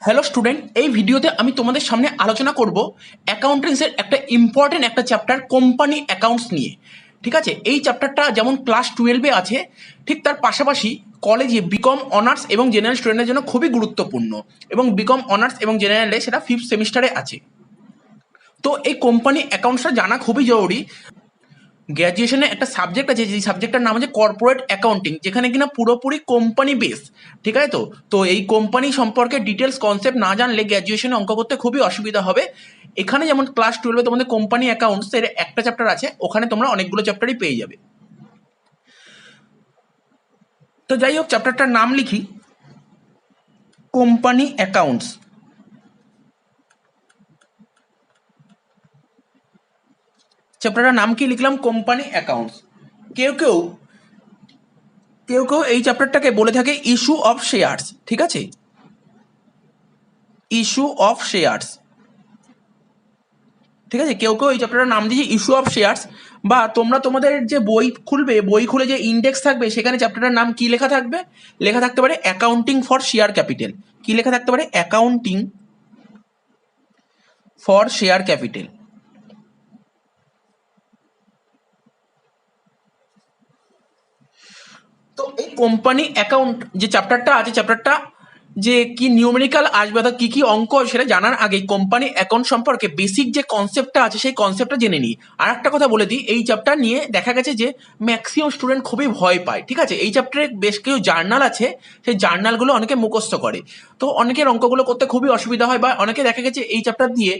Hello student, এই ভিডিওতে আমি তোমাদের সামনে আলোচনা করব অ্যাকাউন্টেন্সের একটা ইম্পর্টেন্ট একটা চ্যাপ্টার কোম্পানি অ্যাকাউন্টস নিয়ে। ঠিক আছে, এই চ্যাপ্টারটা যেমন ক্লাস 12-এ আছে, ঠিক তার পাশাপাশি কলেজে বিকম অনার্স এবং জেনারেল স্টুডেন্টের জন্য খুবই গুরুত্বপূর্ণ, এবং বিকম অনার্স এবং জেনারেলে সেটা 5th সেমিস্টারে আছে। তো এই কোম্পানি অ্যাকাউন্টসটা জানা খুবই জরুরি। গ্র্যাজুয়েশনে একটা সাবজেক্ট আছে, যে সাবজেক্টটার নাম হচ্ছে কর্পোরেট অ্যাকাউন্টিং, যেখানে কিনা পুরোপুরি কোম্পানি বেস। ঠিক আছে, তো এই কোম্পানি সম্পর্কে ডিটেলস কনসেপ্ট না জানলে গ্র্যাজুয়েশনে অঙ্ক করতে খুবই অসুবিধা হবে। এখানে যেমন ক্লাস 12-এ তোমাদের কোম্পানি অ্যাকাউন্টস এর একটা চ্যাপ্টার আছে, ওখানে তোমরা অনেকগুলো চ্যাপ্টারই পেয়ে যাবে। তো যাই হোক, চ্যাপ্টারটার নাম লিখি কোম্পানি অ্যাকাউন্টস। চ্যাপ্টারটার নাম কি লিখলাম? Company accounts. কেউ কেউ কেউ কেউ এই চ্যাপ্টারটাকে বলে থাকে ইস্যু অফ শেয়ার্স। ঠিক আছে, ইস্যু অফ শেয়ার্স। ঠিক আছে, কেউ কেউ এই চ্যাপ্টারটার নাম দিয়েছে ইস্যু অফ শেয়ার্স। বা তোমরা তোমাদের যে বই খুলবে, বই খুলে যে ইন্ডেক্স থাকবে, সেখানে চ্যাপ্টারটার নাম কি লেখা থাকবে? লেখা থাকতে পারে অ্যাকাউন্টিং ফর শেয়ার ক্যাপিটাল। কি লেখা থাকতে পারে? Accounting for share capital. তো এই কোম্পানি অ্যাকাউন্ট যে চ্যাপ্টারটা আছে, চ্যাপ্টারটা যে কি নিউমেরিক্যাল আসবে অর্থাৎ কি কি অঙ্ক সেটা জানার আগে কোম্পানি অ্যাকাউন্ট সম্পর্কে বেসিক যে কনসেপ্টটা আছে সেই কনসেপ্টটা জেনে নিই। আর একটা কথা বলে দিই, এই চ্যাপ্টার নিয়ে দেখা গেছে যে ম্যাক্সিমাম স্টুডেন্ট খুবই ভয় পায়। ঠিক আছে, এই চ্যাপ্টারে বেশ কিছু জার্নাল আছে, সেই জার্নালগুলো অনেকে মুখস্থ করে, তো অনেকের অঙ্কগুলো করতে খুবই অসুবিধা হয়, বা অনেকে দেখা গেছে এই চ্যাপ্টার দিয়ে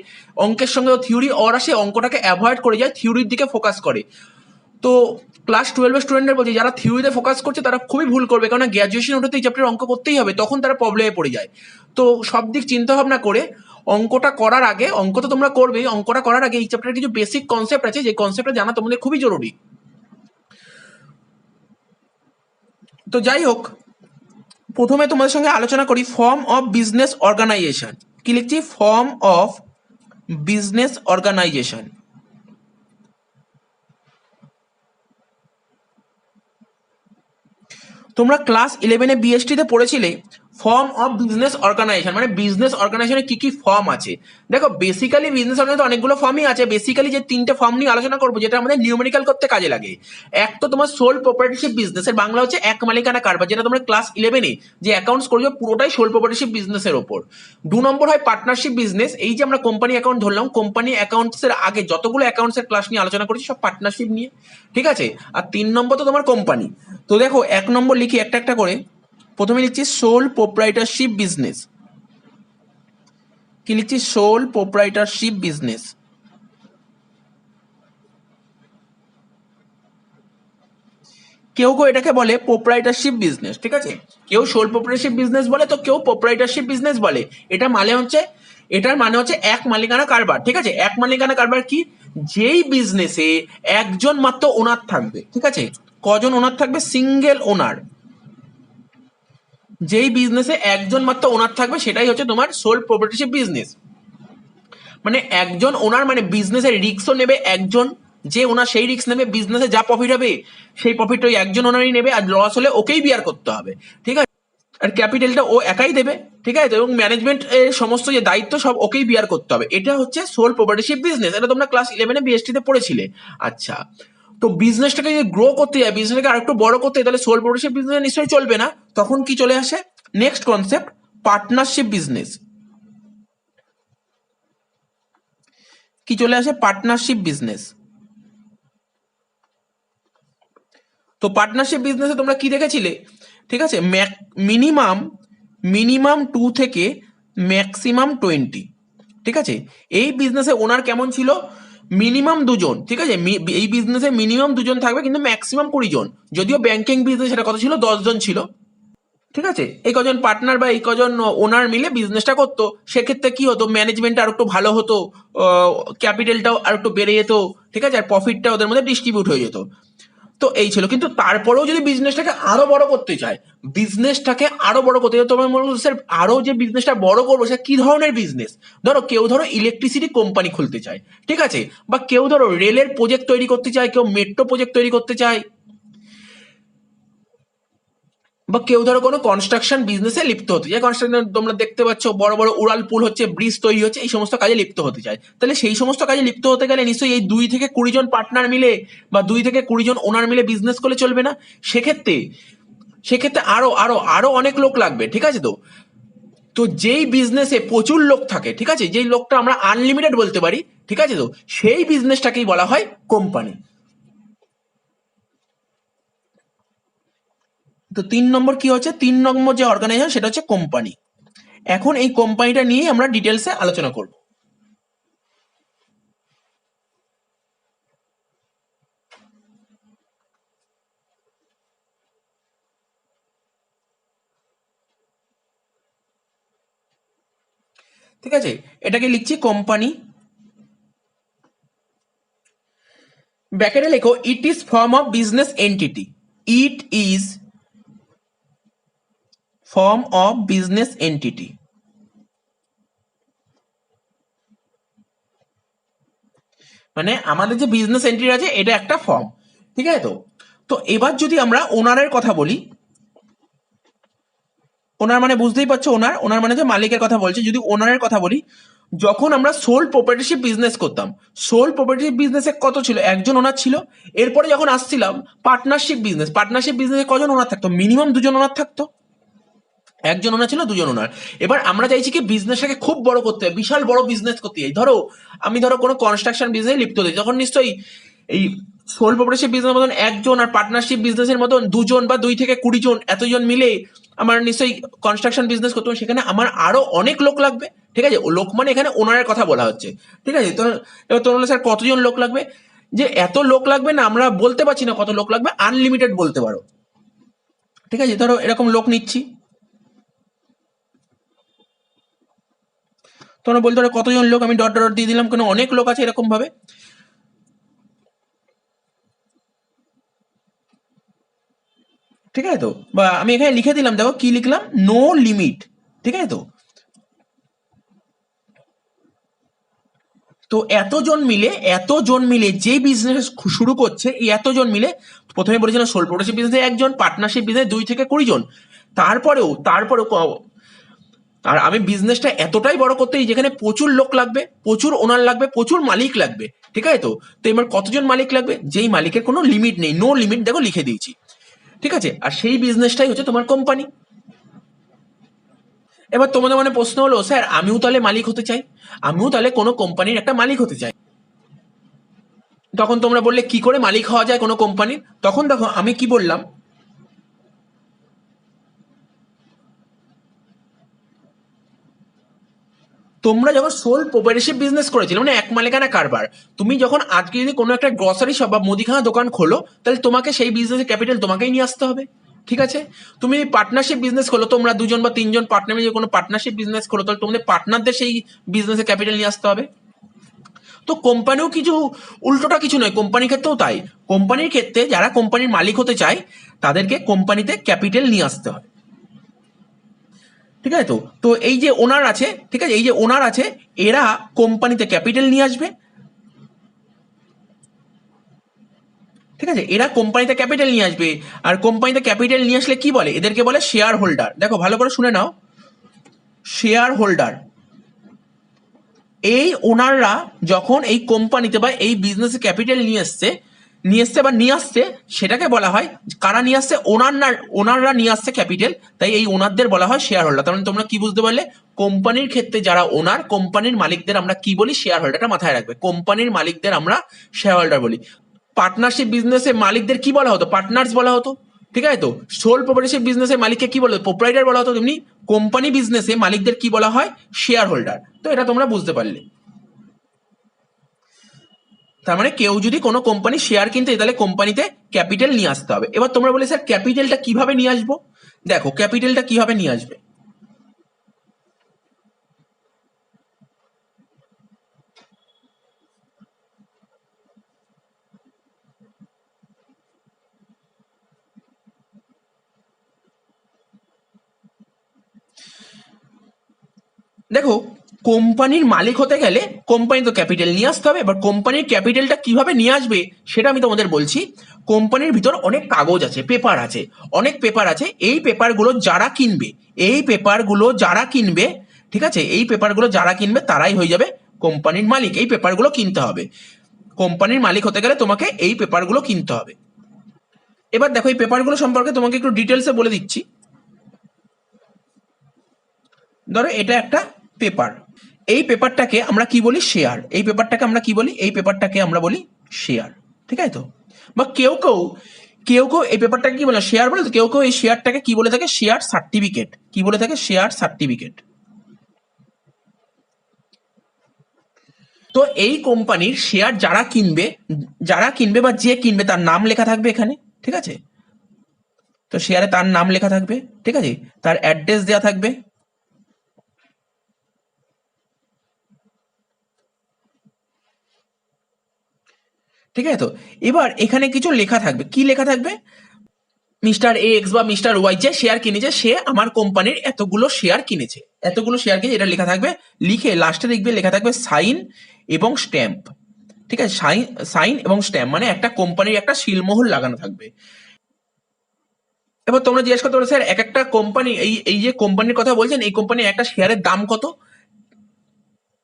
অঙ্কের সঙ্গে থিওরি অর আসে, অঙ্কটাকে অ্যাভয়েড করে যায়, থিওরির দিকে ফোকাস করে। তো ক্লাস 12-এর স্টুডেন্টদের বলছি, যারা থিওরিতে ফোকাস করছে তারা খুবই ভুল করবে, কারণ গ্র্যাজুয়েশন ওঠাতে এই চ্যাপ্টার অঙ্ক করতেই হবে, তখন তারা প্রবলেমে পড়ে যায়। তো সব দিক চিন্তা ভাবনা করে অঙ্কটা করার আগে, অঙ্ক তো তোমরা করবেই, অঙ্কটা করার আগে এই চ্যাপ্টারের কিছু বেসিক কনসেপ্ট আছে, যে কনসেপ্টটা জানা তোমাদের খুবই জরুরি। তো যাই হোক, প্রথমে তোমাদের সঙ্গে আলোচনা করি ফর্ম অফ বিজনেস অর্গানাইজেশন। কি লিখছি? Form of business organisation. তোমরা ক্লাস 11-এ বিএসটিতে পড়েছিলে ফর্ম অফ বিজনেস অর্গানাইজেশন, মানে বিজনেস অর্গানাইজেশনে কি কি ফর্ম আছে। দেখো, বেসিক্যালি বিজনেস অর্গানাইজেশন অনেকগুলো ফর্মই আছে। বেসিক্যালি যে তিনটে ফর্ম নিয়ে আলোচনা করবো, যেটা আমাদের নিউমেরিক্যাল করতে কাজে লাগে। এক তো তোমার সোল প্রপার্টিশিপ বিজনেস, এর বাংলা হচ্ছে এক মালিকানা কারবার, যেটা তোমরা ক্লাস 11-এ যে অ্যাকাউন্টস করছো পুরোটাই সোল প্রপার্টিশিপ বিজনেসের ওপর। 2 নম্বর হয় পার্টনারশিপ বিজনেস। এই যে আমরা কোম্পানি অ্যাকাউন্ট ধরলাম, কোম্পানি অ্যাকাউন্টসের আগে যতগুলো অ্যাকাউন্টসের ক্লাস নিয়ে আলোচনা করেছি সব পার্টনারশিপ নিয়ে। ঠিক আছে, আর 3 নম্বর তো তোমার কোম্পানি। তো দেখো, 1 নম্বর লিখি একটা একটা করে। প্রথমে লিখছি সোল প্রোপ্রাইটারশিপ বিজনেস। কি লিখছি? Sole proprietorship business. কেউ কেউ এটাকে বলে প্রোপ্রাইটারশিপ বিজনেস। ঠিক আছে, কেউ সোল প্রোপ্রাইটারশিপ বিজনেস বলে, তো কেউ প্রোপ্রাইটারশিপ বিজনেস বলে। এটার মানে হচ্ছে এক মালিকানা কারবার। ঠিক আছে, এক মালিকানা কারবার কি? যেই বিজনেসে একজন মাত্র ওনার থাকবে। ঠিক আছে, কজন ওনার থাকবে? সিঙ্গেল ওনার। যেই বিজনেসে একজন মাত্র ওনার থাকবে সেটাই হচ্ছে তোমার সোল প্রোপ্রাইটারশিপ বিজনেস। মানে একজন ওনার, মানে বিজনেসের রিস্কও নেবে একজন, যে ওনার সেই রিস্ক নেবে, বিজনেসে যা প্রফিট হবে সেই প্রফিট ওই একজন ওনারই নেবে, আর লস হলে ওকেই বিয়ার করতে হবে। ঠিক আছে, আর ক্যাপিটালটা ও একাই দেবে। ঠিক আছে, এবং ম্যানেজমেন্ট এর সমস্ত যে দায়িত্ব সব ওকেই বিয়ার করতে হবে। এটা হচ্ছে সোল প্রপার্টিশিপ বিজনেস। এটা তোমরা ক্লাস 11-এ বিএসটিতে পড়েছিলে। আচ্ছা, তো বিজনেসটাকে যদি গ্রো করতে যায়, বিজনেসটাকে আরেকটু বড় করতে যায়, তাহলে সোল প্রপার্টিশিপ বিজনেস নিশ্চয়ই চলবে না। তখন কি চলে আসে? Next concept, partnership business. কি চলে আসে? Partnership business. তো পার্টনারশিপ বিজনেসে তোমরা কি দেখেছিলে? ঠিক আছে, মিনিমাম মিনিমাম 2 থেকে ম্যাক্সিমাম 20। ঠিক আছে, এই বিজনেসে ওনার কেমন ছিল? মিনিমাম 2 জন। ঠিক আছে, এই বিজনেসে মিনিমাম 2 জন থাকবে, কিন্তু ম্যাক্সিমাম 20 জন। যদিও ব্যাংকিং বিজনেস সেটা কত ছিল? 10 জন ছিল। ঠিক আছে, এই কজন পার্টনার বা এই কজন ওনার মিলে বিজনেসটা করতো। সেক্ষেত্রে কি হতো? ম্যানেজমেন্ট আর একটু ভালো হতো, ক্যাপিটালটাও আর একটু বেড়ে যেত। ঠিক আছে, আর প্রফিটটা ওদের মধ্যে ডিস্ট্রিবিউট হয়ে যেত। তো এই ছিল। কিন্তু তারপরেও যদি বিজনেসটাকে আরো বড় করতে চায়, তোমার মনে হচ্ছে স্যার আরো যে বিজনেসটা বড় করবো, সে কি ধরনের বিজনেস? ধরো ইলেকট্রিসিটি কোম্পানি খুলতে চায়। ঠিক আছে, বা কেউ ধরো রেলের প্রজেক্ট তৈরি করতে চায়, কেউ মেট্রো প্রজেক্ট তৈরি করতে চায়। বা কেউ ধরো কোনো কনস্ট্রাকশন বিজনেসে লিপ্ত হতে চায়, কনস্ট্রাকশন তোমরা দেখতে পাচ্ছ বড় বড় উড়াল পুল হচ্ছে, ব্রিজ তৈরি হচ্ছে, এই সমস্ত কাজে লিপ্ত হতে চায়। তাহলে সেই সমস্ত কাজে লিপ্ত হতে গেলে নিশ্চয়ই এই 2 থেকে 20 জন পার্টনার মিলে বা 2 থেকে 20 জন ওনার মিলে বিজনেস করলে চলবে না। সেক্ষেত্রে সেক্ষেত্রে আরো আরো আরো অনেক লোক লাগবে, ঠিক আছে? তো তো যেই বিজনেসে প্রচুর লোক থাকে, ঠিক আছে, যেই লোকটা আমরা আনলিমিটেড বলতে পারি, ঠিক আছে, তো সেই বিজনেসটাকেই বলা হয় কোম্পানি। তো 3 নম্বর কি হচ্ছে, 3 নম্বর যে অর্গানাইজেশন সেটা হচ্ছে কোম্পানি। এখন এই কোম্পানিটা নিয়ে আমরা ডিটেলসে আলোচনা করব। ঠিক আছে, এটাকে লিখছি কোম্পানি। ব্র্যাকেটে লেখো it is form of business entity. It is form of business entity. মানে আমাদের যে বিজনেস এন্টিটি আছে এটা একটা ফর্ম, ঠিক আছে? তো তো এবার যদি আমরা ওনারের কথা বলি, ওনার মানে বুঝতেই পারছো, ওনার ওনার মানে যে মালিকের কথা বলছে। যদি ওনারের কথা বলি, যখন আমরা সোল প্রপার্টিশিপ বিজনেস করতাম, সোল প্রপার্টিশিপ বিজনেসে কত ছিল, একজন ওনার ছিল। এরপরে যখন আসছিলাম পার্টনারশিপ বিজনেস, পার্টনারশিপ বিজনেসে কজন ওনার থাকতো, মিনিমাম 2 জন ওনার থাকতো। একজন ওনার ছিল, 2 জন ওনার। এবার আমরা চাইছি কি বিজনেসটাকে খুব বড় করতে হবে, বিশাল বড় বিজনেস করতে চাই। ধরো আমি কোনো কনস্ট্রাকশন বিজনেসে লিপ্ত হই, তখন নিশ্চয়ই এই সোল প্রপার্টিশিপ বিজনেস মতন একজন আর পার্টনারশিপ বিজনেসের মতন 2 জন বা 2 থেকে 20 জন এতজন মিলে আমার নিশ্চয়ই কনস্ট্রাকশন বিজনেস করতে হবে। সেখানে আমার আরো অনেক লোক লাগবে, ঠিক আছে? ও লোক মানে এখানে ওনারের কথা বলা হচ্ছে, ঠিক আছে? তো এবার তোমরা বললে, স্যার কতজন লোক লাগবে? যে এত লোক লাগবে না, আমরা বলতে পারছি না কত লোক লাগবে, আনলিমিটেড বলতে পারো, ঠিক আছে? ধরো এরকম লোক নিচ্ছি, তোমরা বলতে পারো কতজন লোক, আমি ডট ডট দিয়ে দিলাম, কোনো অনেক লোক আছে এরকম ভাবে, ঠিক আছে? তো বা আমি এখানে লিখে দিলাম, দেখো কি লিখলাম, নো লিমিট, ঠিক আছে? তো তো এতজন মিলে যে বিজনেস শুরু করছে, এই এতজন মিলে, প্রথমে বলেছিলাম সোল প্রোডাকশন বিজনেসে একজন, পার্টনারশিপ বিজনেস 2 থেকে 20 জন, তারপরেও আর আমি বিজনেসটা এতটাই বড় করতে যেখানে প্রচুর লোক লাগবে, প্রচুর ওনার লাগবে, প্রচুর মালিক লাগবে, ঠিক আছে? তো তো এবার কতজন মালিক লাগবে, যেই মালিকের কোনো লিমিট নেই, নো লিমিট, দেখো লিখে দিয়েছি, ঠিক আছে? আর সেই বিজনেসটাই হচ্ছে তোমার কোম্পানি। এবার তোমাদের মনে প্রশ্ন হলো, স্যার আমিও তাহলে মালিক হতে চাই, আমিও তাহলে কোনো কোম্পানির একটা মালিক হতে চাই। তখন তোমরা বললে কি করে মালিক হওয়া যায় কোনো কোম্পানির? তখন দেখো আমি কি বললাম, তোমরা যখন সোল প্রপারেটিভ বিজনেস করেছিলে, মানে এক মালিকানা কারবার, তুমি যখন আজকে যদি কোনো একটা গ্রসারি শপ বা মুদিখানা দোকান খোলো, তাহলে তোমাকে সেই বিজনেসের ক্যাপিটাল তোমাকেই নিয়ে আসতে হবে, ঠিক আছে? তুমি পার্টনারশিপ বিজনেস খোলো, তোমরা 2 জন বা 3 জন পার্টনার মিলে কোনো পার্টনারশিপ বিজনেস খোলো, তাহলে তোমাদের পার্টনারদের সেই বিজনেসের ক্যাপিটাল নিয়ে আসতে হবে। তো কোম্পানিও কিছু উল্টোটা কিছু নয়, কোম্পানির ক্ষেত্রেও তাই। কোম্পানির ক্ষেত্রে যারা কোম্পানির মালিক হতে চায় তাদেরকে কোম্পানিতে ক্যাপিটাল নিয়ে আসতে হয়, ঠিক আছে? তো তো এই যে ওনার আছে, ঠিক আছে, এই যে ওনার আছে, এরা কোম্পানিতে ক্যাপিটাল নিয়ে আসবে, ঠিক আছে? এরা কোম্পানিতে ক্যাপিটাল নিয়ে আসবে। আর কোম্পানিতে ক্যাপিটাল নিয়ে আসলে কি বলে, এদেরকে বলে শেয়ার হোল্ডার। দেখো ভালো করে শুনে নাও, শেয়ার হোল্ডার। এই ওনাররা যখন এই কোম্পানিতে বা এই বিজনেসে ক্যাপিটাল নিয়ে এসছে বা নিয়ে আসছে, সেটাকে বলা হয়, কারা নিয়ে আসছে, ওনাররা নিয়ে আসছে ক্যাপিটাল, তাই এই ওনারদের বলা হয় শেয়ার হোল্ডার। তার মানে তোমরা কি বুঝতে পারলে, কোম্পানির ক্ষেত্রে যারা ওনার, কোম্পানির মালিকদের আমরা কি বলি, শেয়ার হোল্ডার। এটা মাথায় রাখবে, কোম্পানির মালিকদের আমরা শেয়ার হোল্ডার বলি। পার্টনারশিপ বিজনেসে মালিকদের কি বলা হতো, পার্টনার্স বলা হতো, ঠিক আছে? তো সোল প্রপারেটিভ বিজনেসের মালিককে কি বলা হতো, প্রোপ্রাইটার বলা হতো। তেমনি কোম্পানি বিজনেসে মালিকদের কি বলা হয়, শেয়ার হোল্ডার। তো এটা তোমরা বুঝতে পারলে। তার মানে কেউ যদি কোনো কোম্পানি শেয়ার কিনতে চায়, তাহলে কোম্পানিতে ক্যাপিটাল নিয়ে আসতে হবে। এবার তোমরা বলে, স্যার ক্যাপিটালটা কিভাবে নিয়ে আসবো? দেখো ক্যাপিটালটা কিভাবে নিয়ে আসবে, দেখো কোম্পানির মালিক হতে গেলে কোম্পানি তো ক্যাপিটাল নিয়ে আসতে হবে। এবার কোম্পানির ক্যাপিটালটা কিভাবে নিয়ে আসবে সেটা আমি তোমাদের বলছি। কোম্পানির ভিতর অনেক কাগজ আছে, পেপার আছে, অনেক পেপার আছে। এই পেপারগুলো যারা কিনবে, এই পেপারগুলো যারা কিনবে, ঠিক আছে, এই পেপারগুলো যারা কিনবে তারাই হয়ে যাবে কোম্পানির মালিক। এই পেপারগুলো কিনতে হবে। কোম্পানির মালিক হতে গেলে তোমাকে এই পেপারগুলো কিনতে হবে। এবার দেখো এই পেপারগুলো সম্পর্কে তোমাকে একটু ডিটেলসে বলে দিচ্ছি। ধরো এটা একটা পেপার, এই পেপারটাকে আমরা কি বলি? শেয়ার। এই পেপারটাকে আমরা কি বলি? এই পেপারটাকে আমরা বলি শেয়ার, ঠিক আছে তো? বা কেউ কেউ এই পেপারটাকে কি বলে? শেয়ার বলে। তো কেউ কেউ এই শেয়ারটাকে কি বলে থাকে? Share certificate. কি বলে থাকে? Share certificate. তো এই কোম্পানির শেয়ার যারা কিনবে বা যে কিনবে তার নাম লেখা থাকবে এখানে, ঠিক আছে? তো শেয়ারে তার নাম লেখা থাকবে, ঠিক আছে, তার অ্যাড্রেস দেওয়া থাকবে, ঠিক আছে তো? এবার এখানে কিছু লেখা থাকবে। কি লেখা থাকবে? মিস্টার এক্স বা মিস্টার ওয়াই যে শেয়ার কিনেছে, সে আমার কোম্পানির এতগুলো শেয়ার কিনেছে, এতগুলো শেয়ার কিনেছে, এটা লেখা থাকবে। লিখে লাস্টে দেখবে লেখা থাকবে সাইন এবং স্ট্যাম্প, ঠিক আছে? সাইন এবং স্ট্যাম্প মানে একটা কোম্পানির একটা সিলমোহর লাগানো থাকবে। এবার তোমরা জিজ্ঞেস করতে পারো, স্যার এক একটা কোম্পানি, এই যে কোম্পানির কথা বলছেন, এই কোম্পানির একটা শেয়ারের দাম কত?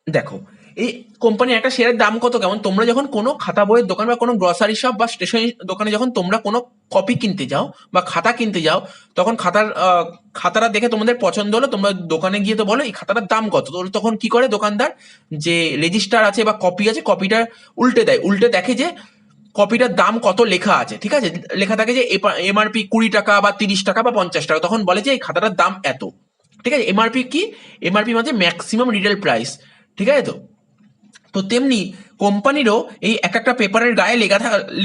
দেখো এই কোম্পানির একটা শেয়ারের দাম কত কেমন? তোমরা যখন কোনো খাতা বইয়ের দোকান বা কোনো গ্রসারি শপ বা স্টেশনারি দোকানে যখন তোমরা কোনো কপি কিনতে যাও বা খাতা কিনতে যাও, তখন খাতাটা দেখে তোমাদের পছন্দ হলো, তোমরা দোকানে গিয়ে তো বলো এই খাতাটার দাম কত। তো তখন কি করে দোকানদার, যে রেজিস্টার আছে বা কপি আছে, কপিটা উল্টে দেয়, উল্টে দেখে যে কপিটার দাম কত লেখা আছে, ঠিক আছে? লেখা থাকে যে এমআরপি 20 টাকা বা 30 টাকা বা 50 টাকা। তখন বলে যে এই খাতাটার দাম এত, ঠিক আছে? এমআরপি কি? এমআরপি মানে ম্যাক্সিমাম রিটেল প্রাইস, ঠিক আছে তো? তো তেমনি কোম্পানিরও এই এক একটা পেপারের গায়ে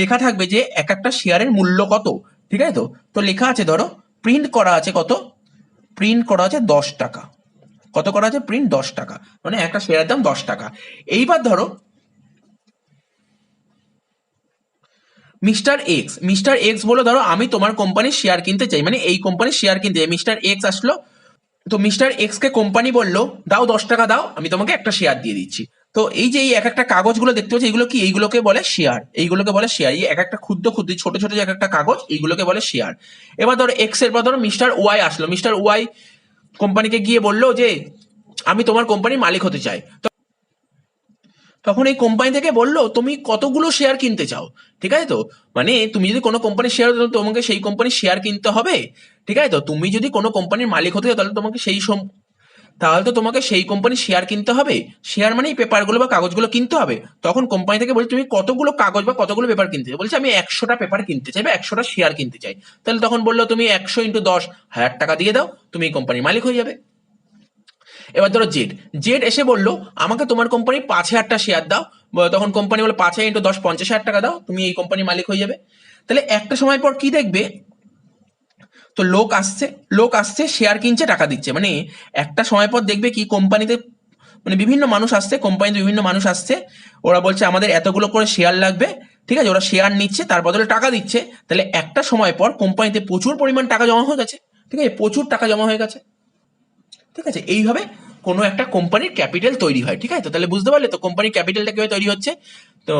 লেখা থাকবে যে এক একটা শেয়ারের মূল্য কত, ঠিক আছে তো? তো লেখা আছে, ধরো প্রিন্ট করা আছে কত? প্রিন্ট করা আছে 10 টাকা। কত করা আছে? প্রিন্ট 10 টাকা, মানে একটা শেয়ারের দাম 10 টাকা। এইবার ধরো মিস্টার এক্স বলে, ধরো আমি তোমার কোম্পানির শেয়ার কিনতে চাই, মানে এই কোম্পানির শেয়ার কিনতে চাই। মিস্টার এক্স আসলো, তো মিস্টার এক্স কে কোম্পানি বললো দাও 10 টাকা দাও, আমি তোমাকে একটা শেয়ার দিয়ে দিচ্ছি। তো এই যে এই এক একটা কাগজগুলো দেখতে পাচ্ছি, এইগুলো কি? এইগুলোকে বলে শেয়ার। এইগুলোকে বলে শেয়ার। এই এক একটা ক্ষুদ্র ক্ষুদ্র ছোট ছোট যে এক একটা কাগজ, এইগুলোকে বলে শেয়ার। এবার ধরো এক্স এর পর ধরো মিস্টার ওয়াই আসলো। মিস্টার ওয়াই কোম্পানিকে গিয়ে বললো যে আমি তোমার কোম্পানির মালিক হতে চাই। তখন এই কোম্পানি থেকে বললো তুমি কতগুলো শেয়ার কিনতে চাও, ঠিক আছে তো? মানে তুমি যদি কোনো কোম্পানির শেয়ার, তোমাকে সেই কোম্পানির শেয়ার কিনতে হবে, ঠিক আছে তো? তুমি যদি কোনো কোম্পানির মালিক হতে চাও, তাহলে তো তোমাকে সেই কোম্পানির শেয়ার কিনতে হবে। শেয়ার মানে এই পেপারগুলো বা কাগজগুলো কিনতে হবে। তখন কোম্পানি থেকে বলছে তুমি কতগুলো কাগজ বা কতগুলো পেপার কিনতে চাই? বলছে আমি 100টা পেপার কিনতে চাই বা 100টা শেয়ার কিনতে চাই। তাহলে তখন বললো তুমি 100 × 10 1,000 টাকা দিয়ে দাও, তুমি এই কোম্পানির মালিক হয়ে যাবে। এবার ধরো জেড এসে বললো আমাকে তোমার কোম্পানি 5,000টা শেয়ার দাও। তখন কোম্পানি বলে 5,000 × 10 50,000 টাকা দাও, তুমি এই কোম্পানির মালিক হয়ে যাবে। তাহলে একটা সময় পর কি দেখবে, তো লোক আসছে শেয়ার কিনছে, টাকা দিচ্ছে। মানে একটা সময় পর দেখবে কি কোম্পানিতে, মানে বিভিন্ন মানুষ আসছে, কোম্পানিতে বিভিন্ন মানুষ আসছে, ওরা বলছে আমাদের এতগুলো করে শেয়ার লাগবে, ঠিক আছে? ওরা শেয়ার নিচ্ছে, তার বদলে টাকা দিচ্ছে। তাহলে একটা সময় পর কোম্পানিতে প্রচুর পরিমাণ টাকা জমা হয়ে গেছে, ঠিক আছে? প্রচুর টাকা জমা হয়ে গেছে, ঠিক আছে? এইভাবে কোনো একটা কোম্পানির ক্যাপিটাল তৈরি হয়, ঠিক আছে তো? তাহলে বুঝতে পারলে তো কোম্পানির ক্যাপিটালটা কিভাবে তৈরি হচ্ছে। তো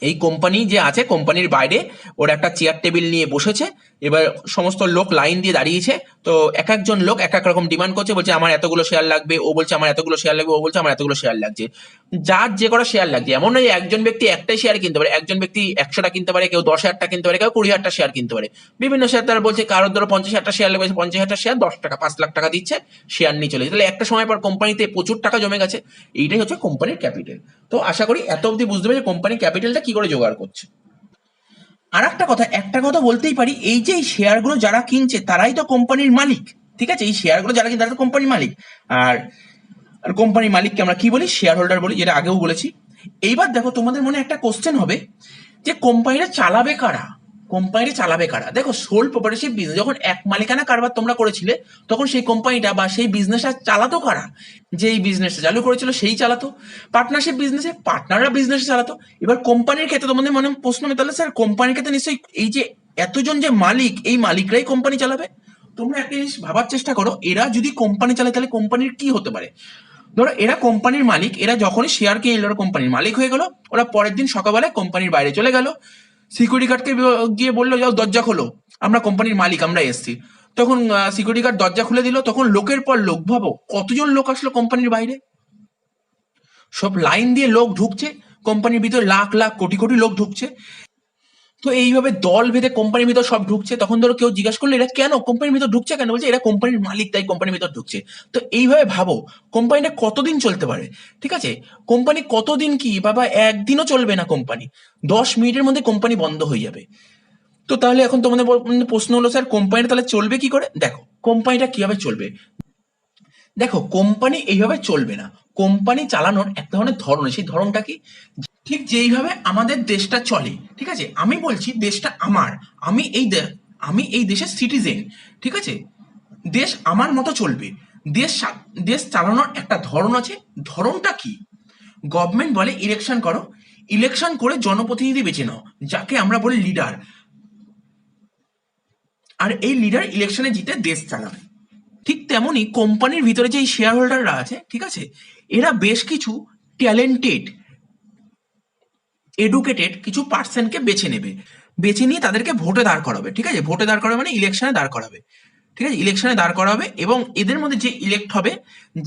এই কোম্পানি যে আছে, কোম্পানির বাইরে ওরা একটা চেয়ার টেবিল নিয়ে বসেছে। এবার সমস্ত লোক লাইন দিয়ে দাঁড়িয়েছে। তো এক একজন লোক এক এক রকম ডিমান্ড করছে, বলছে আমার এতগুলো শেয়ার লাগবে, ও বলছে আমার এতগুলো শেয়ার লাগবে, ও বলছে আমার এতগুলো শেয়ার লাগছে। যার যে কটা শেয়ার লাগছে, এমন নয় যে একজন ব্যক্তি একটাই শেয়ার কিনতে পারে। একজন ব্যক্তি 100টা কিনতে পারে, কেউ 10,000টা কিনতে পারে, কেউ 20,000টা শেয়ার কিনতে পারে। বিভিন্ন শেয়ার তারা বলছে, কারোর ধরো 50,000টা শেয়ার লাগবে, 50,000টা শেয়ার 10 টাকা 5 লাখ টাকা দিচ্ছে, শেয়ার নিয়ে চলে যাচ্ছে। তাহলে একটা সময় পর কোম্পানিতে প্রচুর টাকা জমে গেছে। এইটাই হচ্ছে কোম্পানির ক্যাপিটাল। তো আশা করি এত অবধি বুঝতে পারছি কোম্পানির ক্যাপিটালটা কি করে জোগাড় করছে। আর একটা কথা বলতেই পারি, এই যে এই শেয়ারগুলো যারা কিনছে তারাই তো কোম্পানির মালিক, ঠিক আছে? এই শেয়ারগুলো যারা কিনছে তারা তো কোম্পানির মালিক। আর আর কোম্পানির মালিককে আমরা কি বলি? শেয়ার হোল্ডার বলি, যেটা আগেও বলেছি। এইবার দেখো তোমাদের মনে একটা কোশ্চেন হবে যে কোম্পানিটা চালাবে কারা? দেখো সোল প্রপার্টিশিপ বিজনেস, যখন এক মালিকানা কারবার তোমরা করেছিলে, তখন সেই কোম্পানিটা বা সেই বিজনেসটা চালাতো কারা? যে এই বিজনেসটা চালু করেছিল সেই চালাতো। পার্টনারশিপ বিজনেসে পার্টনাররা বিজনেস চালাতো। এবার কোম্পানির ক্ষেত্রে তোমাদের মনে প্রশ্ন হবে, তাহলে স্যার কোম্পানির ক্ষেত্রে নিশ্চয়ই এই যে এতজন যে মালিক, এই মালিকরাই কোম্পানি চালাবে? তোমরা একটা জিনিস ভাবার চেষ্টা করো, এরা যদি কোম্পানি চালায় তাহলে কোম্পানির কি হতে পারে। ধরো এরা কোম্পানির মালিক, এরা যখনই শেয়ার কিনে নিল, ওরা কোম্পানির মালিক হয়ে গেল। ওরা পরের দিন সকালবেলায় কোম্পানির বাইরে চলে গেল, সিকিউরিটি গার্ডকে গিয়ে বললো যাও দরজা খোলো, আমরা কোম্পানির মালিক, আমরা এসছি। তখন সিকিউরিটি গার্ড দরজা খুলে দিল, তখন লোকের পর লোক, ভাবো কতজন লোক আসলো কোম্পানির বাইরে, সব লাইন দিয়ে লোক ঢুকছে কোম্পানির ভিতরে, লাখ লাখ কোটি কোটি লোক ঢুকছে। তো এইভাবে দল ভেদে কোম্পানির ভিতর সব ঢুকছে। তখন ধরো কেউ জিজ্ঞাসা করলো এরা কেন কোম্পানির ভিতর ঢুকছে, কেন বলছে এরা কোম্পানির মালিক তাই কোম্পানির ভিতর ঢুকছে। তো এইভাবে ভাবো কোম্পানিটা কতদিন চলতে পারে, ঠিক আছে। কোম্পানি কতদিন কি বাবা, একদিনও চলবে না কোম্পানি, 10 মিনিটের মধ্যে কোম্পানি বন্ধ হয়ে যাবে। তো তাহলে এখন তোমাদের প্রশ্ন হলো স্যার কোম্পানিটা তাহলে চলবে কি করে। দেখো কোম্পানিটা কিভাবে চলবে, দেখো কোম্পানি এইভাবে চলবে না। কোম্পানি চালানোর এক ধরনের ধরন, সেই ধরনটা কি, ঠিক যেইভাবে আমাদের দেশটা চলে, ঠিক আছে। আমি বলছি দেশটা আমার, আমি এই দেশের সিটিজেন, ঠিক আছে। দেশ আমার মতো চলবে। দেশ চালানোর একটা ধরন আছে। ধরনটা কি, গভর্নমেন্ট বলে ইলেকশন করো, ইলেকশন করে জনপ্রতিনিধি বেছে নাও, যাকে আমরা বলি লিডার। আর এই লিডার ইলেকশনে জিতে দেশ চালাবে। ঠিক তেমনই কোম্পানির ভিতরে যে শেয়ার হোল্ডাররা আছে, ঠিক আছে, এরা বেশ কিছু ট্যালেন্টেড এডুকেটেড কিছু পার্সনকে বেছে নেবে, বেছে নিয়ে তাদেরকে ভোটে দাঁড় করাবে, ঠিক আছে। ভোটে দাঁড় করাবে মানে ইলেকশনে দাঁড় করাবে, ঠিক আছে। ইলেকশনে দাঁড় করাবে এবং এদের মধ্যে যে ইলেক্ট হবে,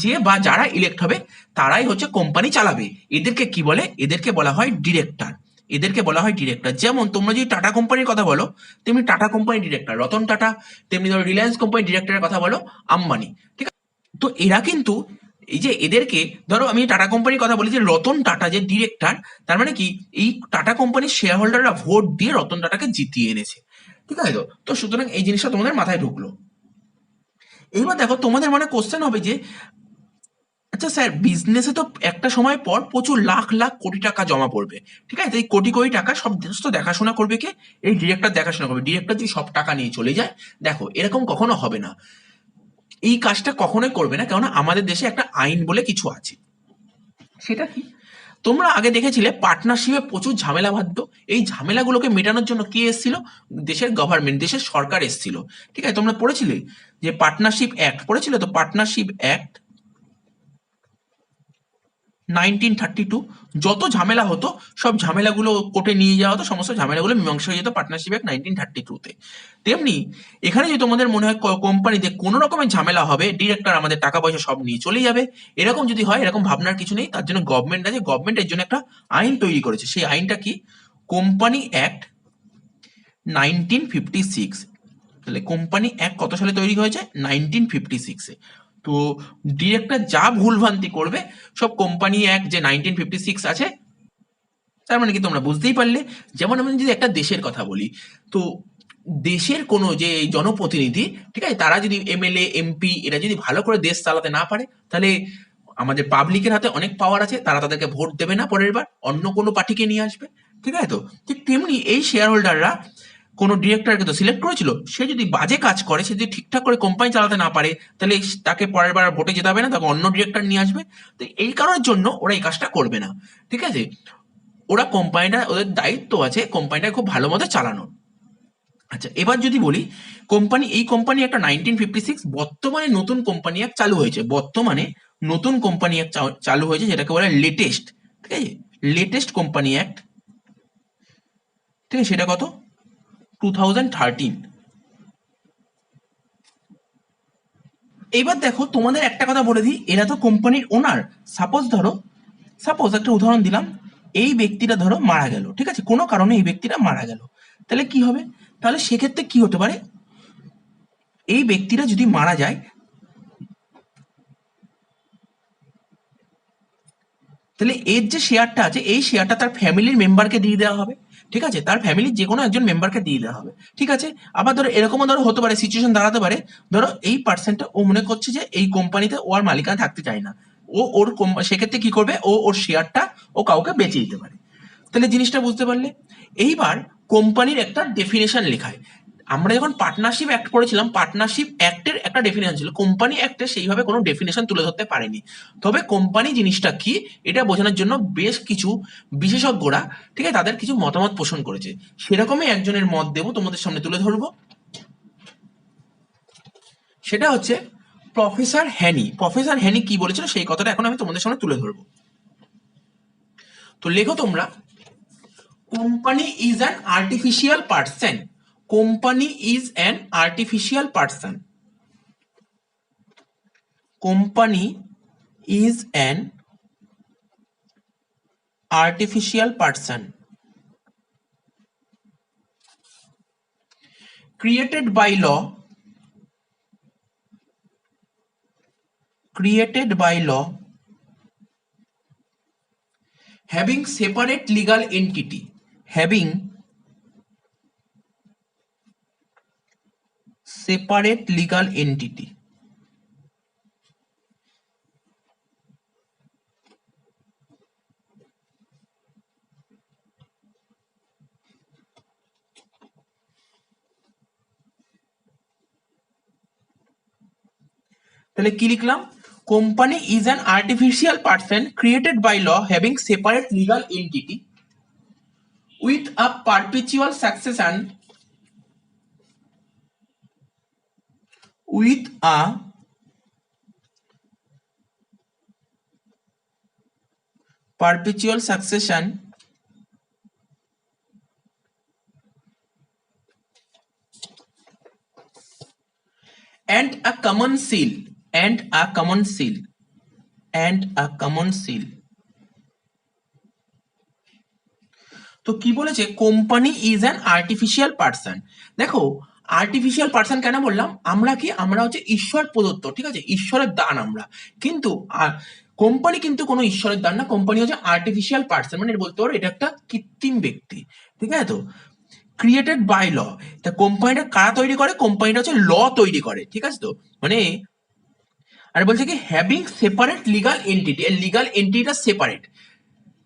যে বা যারা ইলেক্ট হবে তারাই হচ্ছে কোম্পানি চালাবে। এদেরকে কি বলে, এদেরকে বলা হয় ডিরেক্টর, এদেরকে বলা হয় ডিরেক্টর। যেমন তোমরা যদি টাটা কোম্পানির কথা বলো, তেমনি টাটা কোম্পানির ডিরেক্টর রতন টাটা, তেমনি ধরো রিলায়েন্স কোম্পানির ডিরেক্টরের কথা বলো আম্বানি, ঠিক আছে। তো এরা কিন্তু এই যে এদেরকে, ধরো আমি টাটা কোম্পানির কথা বলি, যে রতন টাটা যে ডিরেক্টর, তার মানে কি এই টাটা কোম্পানির শেয়ার হোল্ডাররা ভোট দিয়ে রতন টাটাকে জিতিয়ে এনেছে, ঠিক আছে। তো সুতরাং এই জিনিসটা তোমাদের মাথায় ঢুকলো। এইবার দেখো তোমাদের মনে কোশ্চেন হবে যে আচ্ছা স্যার বিজনেসে তো একটা সময় পর প্রচুর লাখ লাখ কোটি টাকা জমা পড়বে, ঠিক আছে। এই কোটি কোটি টাকা সব দেশ তো দেখাশোনা করবে কে, এই ডিরেক্টর দেখাশোনা করবে। ডিরেক্টর যদি সব টাকা নিয়ে চলে যায়, দেখো এরকম কখনো হবে না, এই কাজটা কখনোই করবে না, কেননা আমাদের দেশে একটা আইন বলে কিছু আছে। সেটা কি, তোমরা আগে দেখেছিলে পার্টনারশিপে প্রচুর ঝামেলা বাঁধতো, এই ঝামেলাগুলোকে মেটানোর জন্য কে এসেছিল, দেশের গভর্নমেন্ট, দেশের সরকার এসেছিল, ঠিক আছে। তোমরা পড়েছিলে যে পার্টনারশিপ অ্যাক্ট পড়েছিলে তো, পার্টনারশিপ অ্যাক্ট 1932। যত ঝামেলা হতো সব ঝামেলাগুলো কোর্টে নিয়ে যাওয়া হতো, সমস্ত ঝামেলাগুলো মীমাংসা হয়ে যেত পার্টনারশিপ অ্যাক্ট 1932-তে। তেমনি এখানে যদি তোমাদের মনে হয় কোম্পানিতে কোনো রকমের ঝামেলা হবে, ডিরেক্টর আমাদের টাকা পয়সা সব নিয়ে চলে যাবে, এরকম যদি হয়, এরকম ভাবনার কিছু নেই। তার জন্য গভর্নমেন্ট আছে, গভর্নমেন্ট এর জন্য একটা আইন তৈরি করেছে। সেই আইনটা কি, কোম্পানি অ্যাক্ট 1956। তাহলে কোম্পানি অ্যাক্ট কত সালে তৈরি হয়েছে, 1956-এ। তো ডিরেক্টর যা ভুলভ্রান্তি করবে সব কোম্পানি অ্যাক্ট যে 1956 আছে, তার মানে কি তোমরা বুঝতেই পারলে। যেমন আমি যদি একটা দেশের কথা বলি, তো দেশের কোনো যে জনপ্রতিনিধি, ঠিক আছে, তারা যদি এমএলএ এমপি এরা যদি ভালো করে দেশ চালাতে না পারে, তাহলে আমাদের পাবলিকের হাতে অনেক পাওয়ার আছে, তারা তাদেরকে ভোট দেবে না, পরের বার অন্য কোনো পার্টিকে নিয়ে আসবে, ঠিক আছে। তো ঠিক তেমনি এই শেয়ার হোল্ডাররা কোনো ডিরেক্টরকে তো সিলেক্ট করেছিল, সে যদি বাজে কাজ করে, সে যদি ঠিকঠাক করে কোম্পানি চালাতে না পারে, তাহলে তাকে পরের বার ভোটে যেতে হবে না, তাকে অন্য ডিরেক্টর নিয়ে আসবে। তো এই কারণের জন্য ওরা এই কাজটা করবে না, ঠিক আছে। ওরা কোম্পানিটা, ওদের দায়িত্ব আছে কোম্পানিটা খুব ভালো মতো চালানো। আচ্ছা এবার যদি বলি এই কোম্পানি একটা 1956, বর্তমানে নতুন কোম্পানি এক চালু হয়েছে, বর্তমানে নতুন কোম্পানি এক চালু হয়েছে, যেটাকে বলে লেটেস্ট, ঠিক আছে, লেটেস্ট কোম্পানি অ্যাক্ট, ঠিক আছে। সেটা কত, 2013। এইবার দেখো তোমাদের একটা কথা বলে দিই, এরা তো কোম্পানির ওনার। সাপোজ একটা উদাহরণ দিলাম, এই ব্যক্তিটা ধরো মারা গেল, ঠিক আছে, কোনো কারণে এই ব্যক্তিটা মারা গেল, তাহলে কি হবে, তাহলে সেক্ষেত্রে কি হতে পারে, এই ব্যক্তিটা যদি মারা যায়, তাহলে এর যে শেয়ারটা আছে, এই শেয়ারটা তার ফ্যামিলির মেম্বারকে দিয়ে দেওয়া হবে, ঠিক আছে, তার ফ্যামিলির যে কোনো একজন মেম্বারকে দিয়ে দেওয়া হবে, ঠিক আছে। আবার ধরো এরকমও ধরো হতে পারে, সিচুয়েশন দাঁড়াতে পারে, ধরো এই পার্সনটা ও মনে করছে যে এই কোম্পানিতে ও আর মালিকানা থাকতে চায় না, সেক্ষেত্রে কি করবে, ওর শেয়ারটা ও কাউকে বেঁচে দিতে পারে। তাহলে জিনিসটা বুঝতে পারলে। এইবার কোম্পানির একটা ডেফিনেশন লেখায়, আমরা যখন পার্টনারশিপ অ্যাক্ট করেছিলাম, পার্টনারশিপ অ্যাক্টের একটা ডেফিনেশন ছিল, কোম্পানি অ্যাক্টে সেইভাবে কোনো ডেফিনেশন তুলে ধরতে পারেনি। তবে কোম্পানি জিনিসটা কি এটা বোঝানোর জন্য বেশ কিছু বিশেষজ্ঞরা, ঠিক আছে, তাদের কিছু মতামত পোষণ করেছে, সেরকমই একজনের মত দেবো তোমাদের সামনে তুলে ধরবো। সেটা হচ্ছে প্রফেসর হ্যানি। প্রফেসর হ্যানি কি বলেছিল সেই কথাটা এখন আমি তোমাদের সামনে তুলে ধরবো। তো লেখো তোমরা, company is an artificial person. Company is an artificial person. Company is an artificial person created by law having separate legal entity তাহলে কি লিখলাম, company is an artificial person created by law having separate legal entity with a perpetual succession and a common seal তো কি বলেছে, company is an artificial person. দেখো artificial person কেন বললাম, আমরা কি, আমরা হচ্ছে ঈশ্বর প্রদত্ত, ঠিক আছে, ঈশ্বরের দান আমরা, কিন্তু কোম্পানি কিন্তু কোনো ঈশ্বরের দান না, কোম্পানি হচ্ছে আর্টিফিশিয়াল পার্সন, মানে বলতে পারো এটা একটা কৃত্রিম ব্যক্তি, ঠিক আছে। তো ক্রিয়েটেড বাই ল, তা কোম্পানিটা কারা তৈরি করে, কোম্পানিটা হচ্ছে ল তৈরি করে, ঠিক আছে। তো মানে আর বলছে কি হ্যাভিং সেপারেট লিগাল এন্টিটি, এর লিগাল এন্টিটিটা সেপারেট,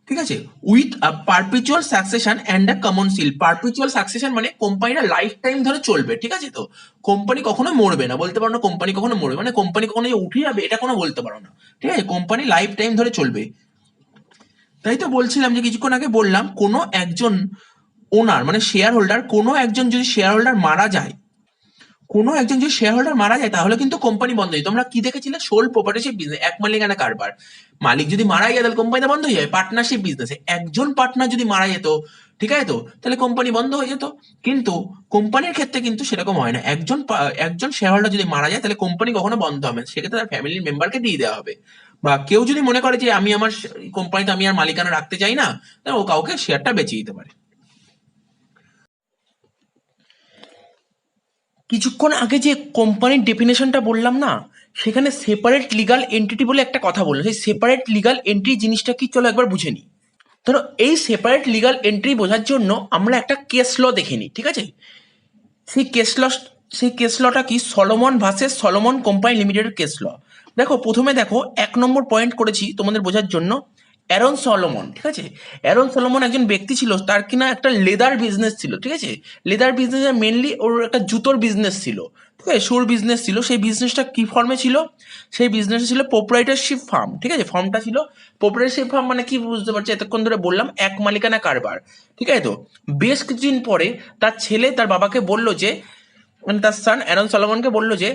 ঠিক আছে, with a perpetual succession and a common seal. Perpetual succession মানে কোম্পানিটা লাইফ টাইম ধরে চলবে, ঠিক আছে। তো কোম্পানি কখনো মরবে না, বলতে পারো না কোম্পানি কখনো মরবে, মানে কোম্পানি কখনো উঠে যাবে এটা কোনো বলতে পারো না, ঠিক আছে, কোম্পানি লাইফ টাইম ধরে চলবে। তাই তো বলছিলাম যে কিছুক্ষণ আগে বললাম, কোনো একজন ওনার মানে শেয়ার হোল্ডার, কোনো একজন যদি শেয়ার হোল্ডার মারা যায়, তাহলে কিন্তু কোম্পানি বন্ধ হয়ে যায়। তোমরা কি দেখেছিলে, সোল প্রপার্টিশিপ বিজনেস, এক মালিকানা কারবার, মালিক যদি মারা যায় তাহলে কোম্পানিটা বন্ধ হয়ে যায়। পার্টনারশিপ বিজনেসে একজন পার্টনার যদি মারা যেত, ঠিক আছে, তো তাহলে কোম্পানি বন্ধ হয়ে যেত। কিন্তু কোম্পানির ক্ষেত্রে কিন্তু সেরকম হয় না, একজন শেয়ার হোল্ডার যদি মারা যায় তাহলে কোম্পানি কখনো বন্ধ হবে না, সেক্ষেত্রে তার ফ্যামিলির মেম্বারকে দিয়ে দেওয়া হবে। বা কেউ যদি মনে করে যে আমি আমার কোম্পানিতে আমি আর মালিকানা রাখতে চাই না, তাহলে ও কাউকে শেয়ারটা বেঁচে দিতে পারে। কিছুক্ষণ আগে যে কোম্পানির ডেফিনেশনটা বললাম না, সেখানে সেপারেট লিগাল এন্টিটি বলে একটা কথা বললো, সেই সেপারেট লিগাল এন্ট্রি জিনিসটা কি, চলো একবার বুঝে নিই। ধরো এই সেপারেট লিগাল এন্ট্রি বোঝার জন্য আমরা একটা কেস ল দেখে নিই, ঠিক আছে। সেই কেস লটা কি, সলোমন ভার্সেস সলোমন কোম্পানি লিমিটেডের কেস ল। দেখো প্রথমে দেখো 1 নম্বর পয়েন্ট করেছি তোমাদের বোঝার জন্য, অ্যারন সলোমন, ঠিক আছে। অ্যারন সলোমন একজন ব্যক্তি ছিল, তার কিনা একটা লেদার বিজনেস ছিল, ঠিক আছে। লেদার বিজনেসে মেনলি ওর একটা জুতোর বিজনেস ছিল, ঠিক আছে, শুর বিজনেস ছিল। সেই বিজনেসটা কি ফর্মে ছিল, সেই বিজনেসটা ছিল প্রোপ্রাইটারশিপ ফার্ম, ঠিক আছে। ফর্মটা ছিল প্রোপ্রাইটারশিপ ফার্ম, মানে কি বুঝতে পারছি এতক্ষণ ধরে বললাম, এক মালিকানা কারবার, ঠিক আছে। তো বেশ কিছুদিন পরে তার ছেলে তার বাবাকে বলল যে, মানে তার সান অ্যারন সলোমনকে বললো যে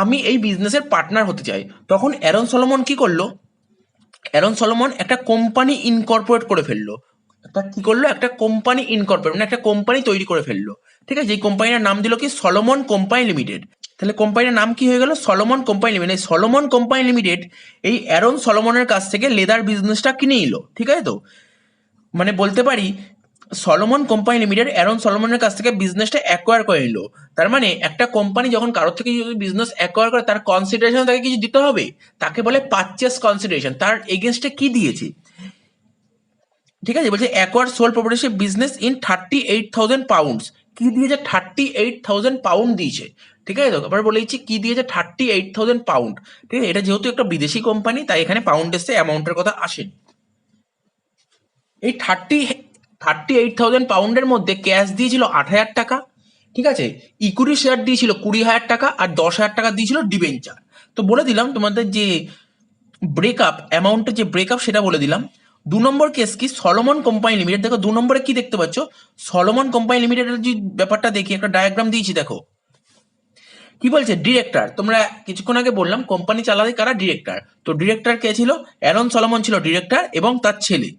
আমি এই বিজনেসের পার্টনার হতে চাই। তখন অ্যারন সলোমন কি করলো, অ্যারন সলোমন একটা কোম্পানি ইনকর্পোরেট করে ফেললো। একটা কোম্পানি ইনকর্পোরেট মানে একটা কোম্পানি তৈরি করে ফেললো, ঠিক আছে। এই কোম্পানিটার নাম দিল কি, সলোমন কোম্পানি লিমিটেড। তাহলে কোম্পানির নাম কি হয়ে গেল, সলোমন কোম্পানি লিমিটেড। এই সলোমন কোম্পানি লিমিটেড এই অ্যারন সলোমনের কাছ থেকে লেদার বিজনেসটা কিনে নিল, ঠিক আছে। তো মানে বলতে পারি সলোমন কোম্পানি লিমিটেড অ্যারন সলোমনের কাছ থেকে বিজনেসটা অ্যাকোয়ার করে নিল। তার মানে একটা কোম্পানি যখন কারোর থেকে যদি বিজনেস অ্যাকোয়ার করে, তার কনসিডারেশন তাকে কিছু দিতে হবে, তাকে বলে পারচেস কনসিডারেশন। তার এগেনস্টে কি দিয়েছে, ঠিক আছে, বলছে acquire sole proprietorship business in 38,000 pounds. কি দিয়েছে, 38,000 পাউন্ড দিয়েছে, ঠিক আছে। তো আবার বলে দিচ্ছি কি দিয়েছে, 38,000 পাউন্ড, ঠিক আছে। এটা যেহেতু একটা বিদেশি কোম্পানি, তাই এখানে পাউন্ড এসে অ্যামাউন্টের কথা আসেনি। এই 38,000 পাউন্ডের মধ্যে ক্যাশ দিয়েছিল 8,000 টাকা, ঠিক আছে। ইকুইটি শেয়ার দিয়েছিল 20,000 টাকা, আর 10,000 টাকা দিয়েছিল ডিবেঞ্চার। তো বলে দিলাম তোমাদের যে ব্রেকআপ অ্যামাউন্টের যে ব্রেকআপ সেটা বলে দিলাম। 2 নম্বর কেস কি, সলোমন কোম্পানি লিমিটেড। দেখো 2 নম্বরে কি দেখতে পাচ্ছ, সলোমন কোম্পানি লিমিটেডের যে ব্যাপারটা দেখি, একটা ডায়াগ্রাম দিয়েছি দেখো। কি বলছে ডিরেক্টর, তোমরা কিছুক্ষণ আগে বললাম কোম্পানি চালাতে কারা, ডিরেক্টর। তো ডিরেক্টর কে ছিল, অ্যারন সলোমন ছিল ডিরেক্টর এবং তার ছেলে।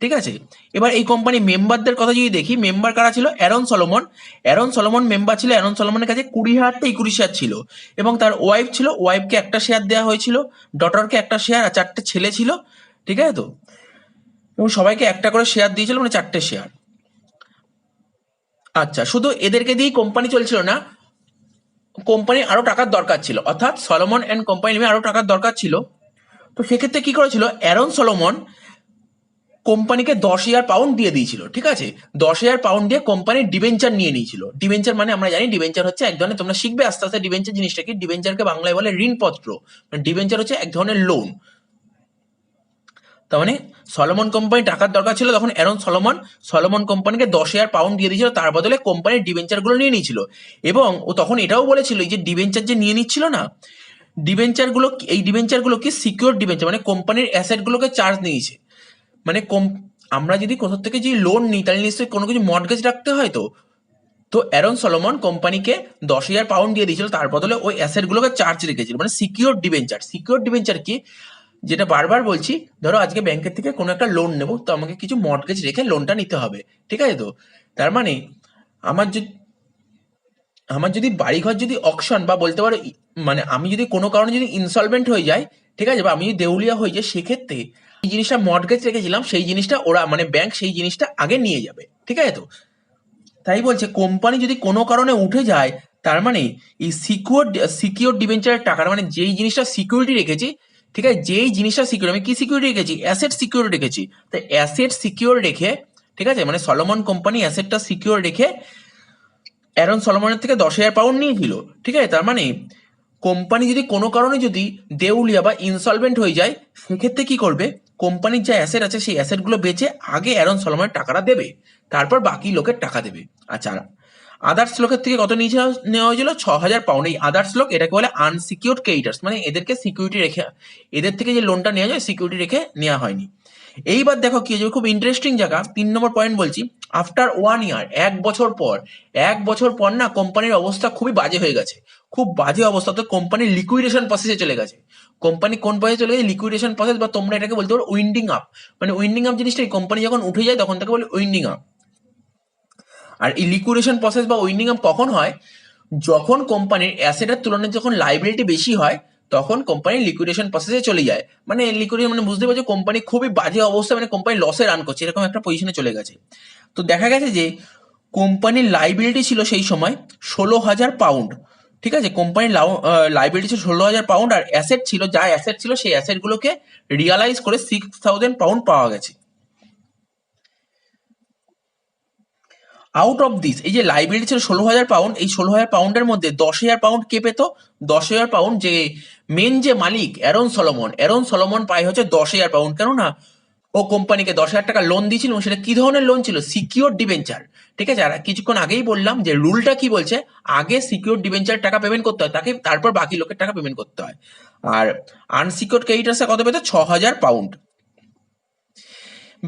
ঠিক আছে, এবার এই কোম্পানি মেম্বারদের কথা যদি দেখি, মেম্বার কারা ছিল, Aaron Solomon. Aaron Solomon member ছিল, অ্যারন সলোমনের কাছে 20,000টা ইকুইটি শেয়ার ছিল এবং তার ওয়াইফ ছিল, ওয়াইফকে একটা শেয়ার দেওয়া হয়েছিল, ডটারকে একটা শেয়ার, আর 4টে ছেলে ছিল। ঠিক আছে তো, এবং সবাইকে একটা করে শেয়ার দিয়েছিল, মানে 4টে শেয়ার। আচ্ছা, শুধু এদেরকে দিয়েই কোম্পানি চলছিল না, কোম্পানির আরো টাকার দরকার ছিল, অর্থাৎ সলোমন অ্যান্ড কোম্পানি নেমে আরো টাকার দরকার ছিল। তো সেক্ষেত্রে কি করেছিল, অ্যারন সলোমন কোম্পানিকে 10,000 পাউন্ড দিয়ে দিয়েছিল। ঠিক আছে, 10,000 পাউন্ড দিয়ে কোম্পানির ডিবেঞ্চার নিয়ে নিয়েছিল। ডিবেঞ্চার মানে আমরা জানি ডিবেঞ্চার হচ্ছে এক ধরনের, তোমরা শিখবে আস্তে আস্তে ডিবেঞ্চার জিনিসটা কি। ডিবেঞ্চারকে বাংলায় বলে ঋণপত্র, মানে ডিবেঞ্চার হচ্ছে এক ধরনের লোন। তার মানে সলোমন কোম্পানি টাকার দরকার ছিল, তখন অ্যারন সলোমন সলোমন কোম্পানিকে 10,000 পাউন্ড দিয়ে দিয়েছিল, তার বদলে কোম্পানির ডিবেঞ্চার গুলো নিয়ে নিয়েছিল। এবং ও তখন এটাও বলেছিল, এই যে ডিবেঞ্চার যে নিয়ে নিচ্ছিল না, ডিবেঞ্চার গুলো, এই ডিবেঞ্চার গুলো কি সিকিউর ডিবেঞ্চার, মানে কোম্পানির অ্যাসেট গুলোকে চার্জ নিয়েছে। মানে আমরা যদি কোথাও থেকে যে লোন নিই তাহলে নিশ্চয়ই কোনো কিছু মর্টগেজ রাখতে হয়। তো তো অ্যারন সলোমন কোম্পানিকে 10,000 পাউন্ড দিয়ে দিয়েছিল, তার বদলে ওই অ্যাসেট গুলোকে চার্জ রেখেছিল, মানে সিকিউর ডিবেঞ্চার। সিকিউর ডিবেঞ্চার কি, যেটা বারবার বলছি, ধরো আজকে ব্যাংকের থেকে কোনো একটা লোন নেবো, তো আমাকে কিছু মর্টগেজ রেখে লোনটা নিতে হবে। ঠিক আছে তো, তার মানে আমার যদি বাড়িঘর যদি অকশন বা বলতে পারো মানে আমি যদি কোনো কারণে যদি ইনসলভেন্ট হয়ে যাই, ঠিক আছে, বা আমি যদি দেউলিয়া হয়ে যাই, সেক্ষেত্রে এই জিনিসটা মর্টগেজ রেখেছিলাম, সেই জিনিসটা ওরা মানে ব্যাংক সেই জিনিসটা আগে নিয়ে যাবে। ঠিক আছে তো, তাই বলছে কোম্পানি যদি কোনো কারণে উঠে যায়, তার মানে এই সিকিউর ডিবেঞ্চারের টাকার, মানে যেই জিনিসটা সিকিউরিটি রেখেছি, ঠিক আছে, যেই জিনিসটা সিকিউর, আমি কি সিকিউরিটি রেখেছি, অ্যাসেট সিকিউর রেখেছি। তো অ্যাসেট সিকিউর রেখে, ঠিক আছে, মানে সলোমন কোম্পানি অ্যাসেটটা সিকিউর রেখে অ্যারন সলোমনের থেকে 10,000 পাউন্ড নিয়েছিল। ঠিক আছে, তার মানে কোম্পানি যদি কোনো কারণে যদি দেউলিয়া বা ইনসলভেন্ট হয়ে যায়, সেক্ষেত্রে কি করবে, কোম্পানির যে অ্যাসেট আছে সেই অ্যাসেটগুলো বেচে আগে অ্যারন সলোমনের টাকাটা দেবে, তারপর বাকি লোকের টাকা দেবে। আচ্ছা, আদার্স লোকের থেকে কত নিচে নেওয়া হয়েছিল, 6,000 পাউন্ড। এই আদার্স লোক এটাকে বলে আনসিকিউরড ক্রেডিটার্স, মানে এদেরকে সিকিউরিটি রেখে, এদের থেকে যে লোনটা নেওয়া যায় সিকিউরিটি রেখে নেওয়া হয়নি। এইবার দেখো কি হয়েছে, খুব ইন্টারেস্টিং জায়গা, 3 নম্বর পয়েন্ট বলছি। আফটার 1 ইয়ার, 1 বছর পর না কোম্পানির অবস্থা খুবই বাজে হয়ে গেছে, খুব বাজে অবস্থা। তো কোম্পানির লিকুইডেশন প্রসেসে চলে গেছে। কোম্পানি কোন প্রসেসে চলে গেছে, লিকুইডেশন প্রসেস, বা তোমরা এটাকে বলতে পারো উইন্ডিং আপ। মানে উইন্ডিং আপ জিনিসটাই, কোম্পানি যখন উঠে যায় তখন তাকে বলে উইন্ডিং আপ। আর এই লিকুইডেশন প্রসেস বা উইন্ডিং আপ কখন হয়, যখন কোম্পানির অ্যাসেটের তুলনায় যখন লাইবিলিটি বেশি হয়, তখন কোম্পানি লিকুইডেশন প্রসেসে চলে যায়। মানে লিকুইডেশন মানে বুঝতে পারছো, কোম্পানি খুবই বাজে অবস্থা, মানে কোম্পানি লসে রান করছে, এরকম একটা পজিশনে চলে গেছে। তো দেখা গেছে যে কোম্পানির লাইবিলিটি ছিল সেই সময় 16,000 পাউন্ড। ঠিক আছে, কোম্পানির লাইবিলিটি ছিল 16,000 পাউন্ড, আর অ্যাসেট ছিল, যা অ্যাসেট ছিল সেই অ্যাসেটগুলোকে রিয়ালাইজ করে 6,000 পাউন্ড পাওয়া গেছে। আউট অফ দিস, এই যে লাইবিলিটি ছিল 16,000 পাউন্ড, এই 16,000 পাউন্ডের মধ্যে 10,000 পাউন্ড কে পেত, 10,000 পাউন্ড যে মেন যে মালিক অ্যারন সলোমন পায় হচ্ছে 10,000 পাউন্ড। কেননা ও কোম্পানিকে 10,000 টাকা লোন দিয়েছিল, এবং সেটা কি ধরনের লোন ছিল, সিকিউর ডিবেঞ্চার। ঠিক আছে, আর কিছুক্ষণ আগেই বললাম যে রুলটা কি বলছে, আগে সিকিউর ডিবেঞ্চার টাকা পেমেন্ট করতে হয়, তাকে তারপর বাকি লোকের টাকা পেমেন্ট করতে হয়। আর আনসিকিউর ক্রেডিটার্সে কত পেত, 6,000 পাউন্ড।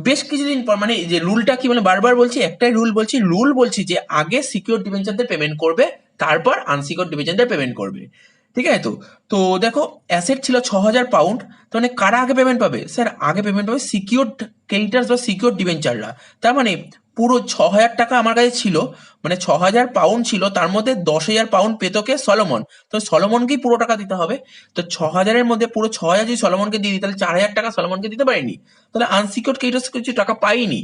বেশ কিছুদিন পর, মানে যে রুলটা কি, মানে বারবার বলছি একটাই রুল বলছি যে আগে সিকিউর ডিবেঞ্চারদের পেমেন্ট করবে, তারপর আনসিকিউর ডিবেঞ্চারদের পেমেন্ট করবে। ঠিক আছে তো, তো দেখো অ্যাসেট ছিল 6,000 পাউন্ড, তো মানে কারা আগে পেমেন্ট পাবে, স্যার আগে পেমেন্ট পাবে সিকিউর ক্রেডিটার্স বা সিকিউর ডিবেঞ্চাররা। তার মানে পুরো 6,000 টাকা আমার কাছে ছিল, মানে 6,000 পাউন্ড ছিল, তার মধ্যে 10,000 পাউন্ড পেত কে, সলোমন। তো সলোমনকেই পুরো টাকা দিতে হবে। তো 6,000-এর মধ্যে পুরো 6,000 যদি সলোমনকে দিয়ে দিই, তাহলে 4,000 টাকা সলোমনকে দিতে পারিনি, তাহলে আনসিকিউরড ক্রেডিটার্স কিছু টাকা পাইনি।